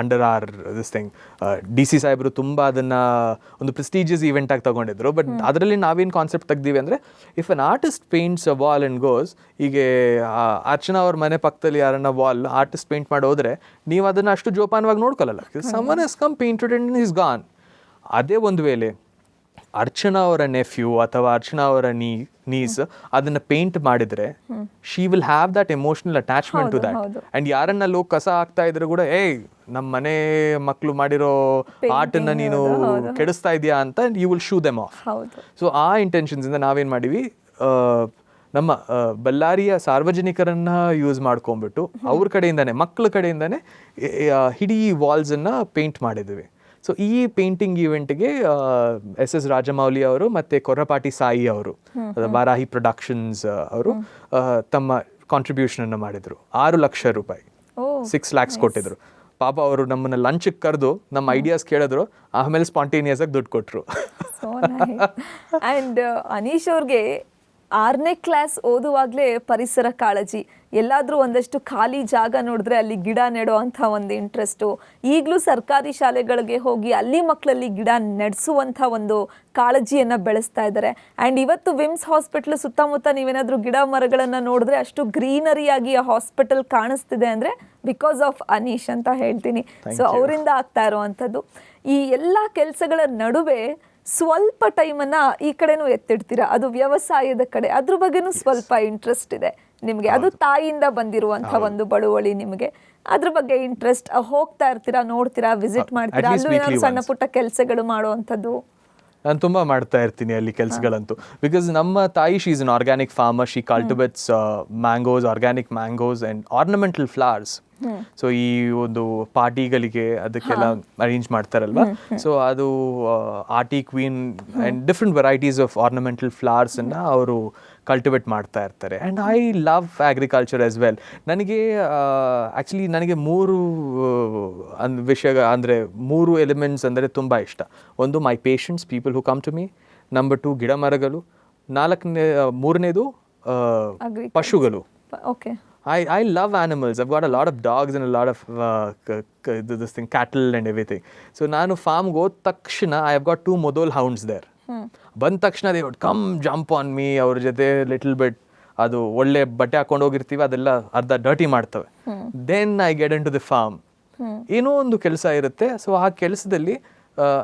under our this thing. DC ಸಾಹೇಬರು ತುಂಬ ಅದನ್ನು ಒಂದು ಪ್ರೆಸ್ಟೀಜಿಯಸ್ ಈವೆಂಟ್ ಆಗಿ ತಗೊಂಡಿದ್ರು. ಬಟ್ ಅದರಲ್ಲಿ ನಾವೇನು ಕಾನ್ಸೆಪ್ಟ್ ತೆಗ್ದೀವಿ ಅಂದರೆ, if an artist paints a wall and goes, ಹೀಗೆ ಅರ್ಚನಾ ಅವ್ರ ಮನೆ ಪಕ್ಕದಲ್ಲಿ ಯಾರನ್ನ ವಾಲ್ ಆರ್ಟಿಸ್ಟ್ ಪೇಂಟ್ ಮಾಡಿ ಹೋದರೆ ನೀವು ಅದನ್ನು ಅಷ್ಟು ಜೋಪಾನವಾಗಿ ನೋಡ್ಕೊಳ್ಳಲ್ಲ. Someone has come painted and is gone. ಅದೇ ಒಂದು ವೇಳೆ ಅರ್ಚನಾ ಅವರ ನೆಫ್ಯೂ ಅಥವಾ ಅರ್ಚನಾ ಅವರ ನೀಸ್ ಅದನ್ನ ಪೇಂಟ್ ಮಾಡಿದ್ರೆ, she will have that emotional attachment to that. And ಯಾರನ್ನ ಲೋಕ ಕಸ ಹಾಕ್ತಾ ಇದ್ರೆ ಕೂಡ, ನಮ್ಮ ಮನೆ ಮಕ್ಕಳು ಮಾಡಿರೋ ಆರ್ಟನ್ನ ನೀನು ಕೆಡಿಸ್ತಾ ಇದೆಯಾ ಅಂತ you will shoo them off. So ಆ ಇಂಟೆನ್ಷನ್ಸ್ ಇಂದ ನಾವೇನ್ ಮಾಡಿವಿ, ನಮ್ಮ ಬಳ್ಳಾರಿಯ ಸಾರ್ವಜನಿಕರನ್ನ ಯೂಸ್ ಮಾಡ್ಕೊಂಡ್ಬಿಟ್ಟು ಅವ್ರ ಕಡೆಯಿಂದಾನೆ, ಮಕ್ಕಳ ಕಡೆಯಿಂದಾನೆ ಇಡೀ ವಾಲ್ಸನ್ನು ಪೇಂಟ್ ಮಾಡಿದ್ವಿ. ಸೊ ಈ ಪೇಂಟಿಂಗ್ ಈವೆಂಟ್ಗೆ SS ರಾಜಮೌಳಿ ಅವರು ಮತ್ತು ಕೊರ್ರಪಾಟಿ ಸಾಯಿ ಅವರು, ವಾರಾಹಿ ಪ್ರೊಡಕ್ಷನ್ಸ್ ಅವರು ತಮ್ಮ ಕಾಂಟ್ರಿಬ್ಯೂಷನನ್ನು ಮಾಡಿದರು. 6 ಲಕ್ಷ ರೂಪಾಯಿ, 6 lakhs ಕೊಟ್ಟಿದ್ರು. ಪಾಪ ಅವರು ನಮ್ಮನ್ನ ಲಂಚ್ಗೆ ಕರೆದು ನಮ್ಮ ಐಡಿಯಾಸ್ ಕೇಳಿದ್ರು, ಆಮೇಲೆ ಸ್ಪಾಂಟೇನಿಯಸ್ ಆಗಿ ದುಡ್ಡು ಕೊಟ್ಟರು. ಆ್ಯಂಡ್ ಅನೀಶ್ ಅವ್ರಿಗೆ 6ನೇ ಕ್ಲಾಸ್ ಓದುವಾಗಲೇ ಪರಿಸರ ಕಾಳಜಿ, ಎಲ್ಲಾದರೂ ಒಂದಷ್ಟು ಖಾಲಿ ಜಾಗ ನೋಡಿದ್ರೆ ಅಲ್ಲಿ ಗಿಡ ನೆಡೋ ಅಂಥ ಒಂದು ಇಂಟ್ರೆಸ್ಟು. ಈಗಲೂ ಸರ್ಕಾರಿ ಶಾಲೆಗಳಿಗೆ ಹೋಗಿ ಅಲ್ಲಿ ಮಕ್ಕಳಲ್ಲಿ ಗಿಡ ನಡೆಸುವಂಥ ಒಂದು ಕಾಳಜಿಯನ್ನು ಬೆಳೆಸ್ತಾ ಇದ್ದಾರೆ. ಆ್ಯಂಡ್ ಇವತ್ತು ವಿಮ್ಸ್ ಹಾಸ್ಪಿಟ್ಲ್ ಸುತ್ತಮುತ್ತ ನೀವೇನಾದರೂ ಗಿಡ ಮರಗಳನ್ನು ನೋಡಿದ್ರೆ ಅಷ್ಟು ಗ್ರೀನರಿಯಾಗಿ ಆ ಹಾಸ್ಪಿಟಲ್ ಕಾಣಿಸ್ತಿದೆ ಅಂದರೆ ಬಿಕಾಸ್ ಆಫ್ ಅನೀಶ್ ಅಂತ ಹೇಳ್ತೀನಿ. ಸೊ ಅವರಿಂದ ಆಗ್ತಾ ಇರೋವಂಥದ್ದು. ಈ ಎಲ್ಲ ಕೆಲಸಗಳ ನಡುವೆ ಸ್ವಲ್ಪ ಟೈಮನ್ನು ಈ ಕಡೆನೂ ಎತ್ತಿಡ್ತೀರಾ, ಅದು ವ್ಯವಸಾಯದ ಕಡೆ, ಅದ್ರ ಬಗ್ಗೆನೂ ಸ್ವಲ್ಪ ಇಂಟ್ರೆಸ್ಟ್ ಇದೆ ನಿಮಗೆ. ಅದು ತಾಯಿಯಿಂದ ಬಂದಿರುವಂಥ ಒಂದು ಬಳುವಳಿ ನಿಮಗೆ. ಅದ್ರ ಬಗ್ಗೆ ಇಂಟ್ರೆಸ್ಟ್, ಹೋಗ್ತಾ ಇರ್ತೀರಾ, ನೋಡ್ತೀರಾ, ವಿಸಿಟ್ ಮಾಡ್ತೀರಾ, ಅಲ್ಲೂ ಏನಾದ್ರು ಸಣ್ಣ ಪುಟ್ಟ ಕೆಲಸಗಳು ಮಾಡುವಂಥದ್ದು? ನಾನು ತುಂಬ ಮಾಡ್ತಾ ಇರ್ತೀನಿ ಅಲ್ಲಿ ಕೆಲಸಗಳಂತೂ. ಬಿಕಾಸ್ ನಮ್ಮ ತಾಯಿ, she is an organic farmer, she cultivates mangoes, organic mangoes and ornamental flowers. So ಈ ಒಂದು ಪಾರ್ಟಿಗಳಿಗೆ ಅದಕ್ಕೆಲ್ಲ ಅರೇಂಜ್ ಮಾಡ್ತಾರಲ್ವ, ಸೊ ಅದು ಆರ್ಟಿ ಕ್ವೀನ್ ಆ್ಯಂಡ್ ಡಿಫ್ರೆಂಟ್ ವೆರೈಟೀಸ್ ಆಫ್ ಆರ್ನಮೆಂಟಲ್ ಫ್ಲವರ್ಸನ್ನು ಅವರು ಕಲ್ಟಿವೇಟ್ ಮಾಡ್ತಾ ಇರ್ತಾರೆ. And I love agriculture as well. ನನಗೆ ಆ್ಯಕ್ಚುಲಿ ನನಗೆ 3 ವಿಷಯ ಅಂದರೆ 3 ಎಲಿಮೆಂಟ್ಸ್ ಅಂದರೆ ತುಂಬ ಇಷ್ಟ. ಒಂದು, my patients, people who come to me. Number 2, ಗಿಡ ಮರಗಳು. 3ನೇದು ಪಶುಗಳು. Okay. I love animals. I've got a lot of dogs and a lot of this thing, cattle and everything. So ನಾನು ಫಾರ್ಮ್ಗೆ ಹೋದ ತಕ್ಷಣ I have got 2 modal hounds there. ಬಂದ ತಕ್ಷಣ they would come jump on me. ಅವ್ರ ಜೊತೆ little bit ಅದು ಒಳ್ಳೆ ಬಟ್ಟೆ ಹಾಕೊಂಡು ಹೋಗಿರ್ತೀವಿ, ಅದೆಲ್ಲ ಅರ್ಧ ಡರ್ಟಿ ಮಾಡ್ತವೆ. Then I get into the farm. ಏನೋ ಒಂದು ಕೆಲಸ ಇರುತ್ತೆ. ಸೊ ಆ ಕೆಲಸದಲ್ಲಿ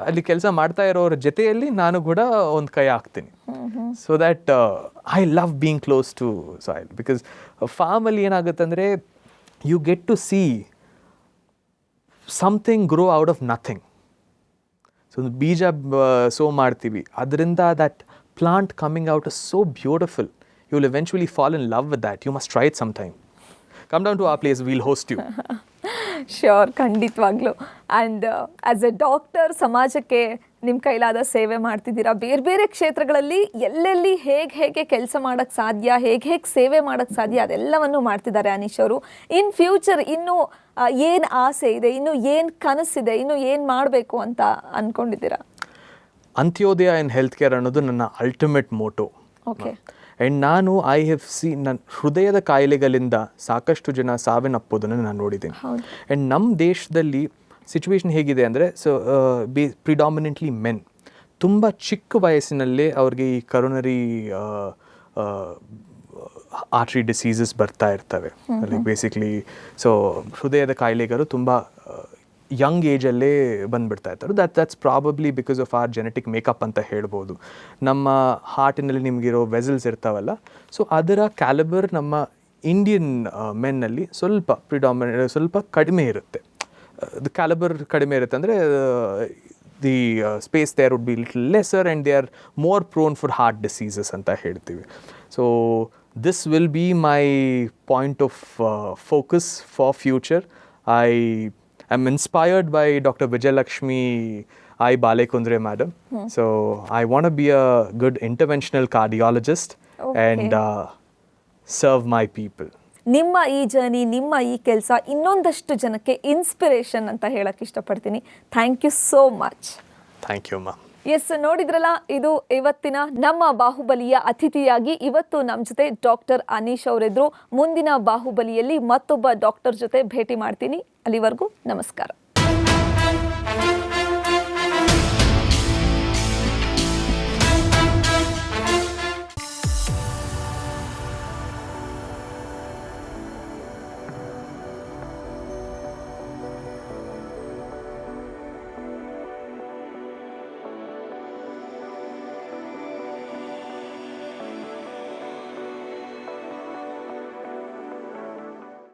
ಅಲ್ಲಿ ಕೆಲಸ ಮಾಡ್ತಾ ಇರೋರ ಜೊತೆಯಲ್ಲಿ ನಾನು ಕೂಡ ಒಂದು ಕೈ ಹಾಕ್ತೀನಿ. So that I love being close to soil. Because ಫಾರ್ಮಲ್ಲಿ ಏನಾಗುತ್ತೆ ಅಂದರೆ, you get to see something grow out of nothing. So ಒಂದು ಬೀಜ ಸೋ ಮಾಡ್ತೀವಿ, ಅದರಿಂದ that plant coming out is so beautiful. You will eventually fall in love with that. You must try it some time. Come down to a place, will host you. Sure, ಖಂಡಿತವಾಗ್ಲೂ. And as a doctor ಸಮಾಜಕ್ಕೆ ನಿಮ್ಮ ಕೈಲಾದ ಸೇವೆ ಮಾಡ್ತಿದ್ದೀರಾ. ಬೇರೆ ಬೇರೆ ಕ್ಷೇತ್ರಗಳಲ್ಲಿ ಎಲ್ಲೆಲ್ಲಿ ಹೇಗೆ ಕೆಲಸ ಮಾಡೋಕ್ಕೆ ಸಾಧ್ಯ, ಹೇಗೆ ಸೇವೆ ಮಾಡೋಕ್ಕೆ ಸಾಧ್ಯ, ಅದೆಲ್ಲವನ್ನು ಮಾಡ್ತಿದ್ದಾರೆ ಅನೀಶ್ ಅವರು. ಇನ್ ಫ್ಯೂಚರ್ ಇನ್ನೂ ಏನು ಆಸೆ ಇದೆ, ಇನ್ನೂ ಏನು ಕನಸಿದೆ, ಇನ್ನೂ ಏನು ಮಾಡಬೇಕು ಅಂತ ಅಂದ್ಕೊಂಡಿದ್ದೀರಾ? ಅಂತ್ಯೋದಯ ಇನ್ ಹೆಲ್ತ್ ಕೇರ್ ಅನ್ನೋದು ನನ್ನ ಅಲ್ಟಿಮೇಟ್ ಮೋಟೋ. ಓಕೆ. ಆ್ಯಂಡ್ ನಾನು ನನ್ನ ಹೃದಯದ ಕಾಯಿಲೆಗಳಿಂದ ಸಾಕಷ್ಟು ಜನ ಸಾವನ್ನಪ್ಪೋದನ್ನು ನಾನು ನೋಡಿದ್ದೀನಿ. ಆ್ಯಂಡ್ ನಮ್ಮ ದೇಶದಲ್ಲಿ ಸಿಚುವೇಶನ್ ಹೇಗಿದೆ ಅಂದರೆ, ಸೊ ಪ್ರಿಡಾಮಿನೆಂಟ್ಲಿ ಮೆನ್ ತುಂಬ ಚಿಕ್ಕ ವಯಸ್ಸಿನಲ್ಲೇ ಅವ್ರಿಗೆ ಈ ಕರೋನರಿ ಆರ್ಟ್ರಿ ಡಿಸೀಸಸ್ ಬರ್ತಾ ಇರ್ತವೆ. ಲೈಕ್ ಬೇಸಿಕ್ಲಿ ಸೊ ಹೃದಯದ ಕಾಯಿಲೆಗಳು ತುಂಬ ಯಂಗ್ ಏಜಲ್ಲೇ ಬಂದುಬಿಡ್ತಾ ಇರ್ತಾರೆ. That's probably because of our genetic makeup ಅಂತ ಹೇಳ್ಬೋದು. ನಮ್ಮ ಹಾರ್ಟಿನಲ್ಲಿ ನಿಮಗಿರೋ ವೆಸಲ್ಸ್ ಇರ್ತಾವಲ್ಲ, ಸೊ ಅದರ ಕ್ಯಾಲಿಬರ್ ನಮ್ಮ ಇಂಡಿಯನ್ ಮೆನ್ನಲ್ಲಿ ಸ್ವಲ್ಪ ಕಡಿಮೆ ಇರುತ್ತೆ. ಕ್ಯಾಲಿಬರ್ ಕಡಿಮೆ ಇರುತ್ತೆ ಅಂದರೆ the space there would be little lesser and they are more prone for heart diseases ಅಂತ ಹೇಳ್ತೀವಿ. So this will be my point of focus for future. I'm inspired by Dr. Vijayalakshmi I. Balekundre madam. So I want to be a good interventional cardiologist and serve my people. ನಿಮ್ಮ ಈ journey, ನಿಮ್ಮ ಈ ಕೆಲಸ ಇನ್ನೊಂದಷ್ಟು ಜನಕ್ಕೆ inspiration ಅಂತ ಹೇಳಕ್ಕೆ ಇಷ್ಟಪಡ್ತೀನಿ. Thank you so much. Thank you, ma'am. Yes, ನೋಡಿದ್ರಲ್ಲ, ಇದು ಇವತ್ತಿನ ನಮ್ಮ ಬಾಹುಬಲಿಯ ಅತಿಥಿಯಾಗಿ ಇವತ್ತು ನಮ್ಮ ಜೊತೆ ಡಾಕ್ಟರ್ ಅನೀಶ್ ಅವರಿದ್ರು. ಮುಂದಿನ ಬಾಹುಬಲಿಯಲ್ಲಿ ಮತ್ತೊಬ್ಬ ಡಾಕ್ಟರ್ ಜೊತೆ ಭೇಟಿ ಮಾಡ್ತೀನಿ. ಅಲ್ಲಿವರೆಗೂ ನಮಸ್ಕಾರ.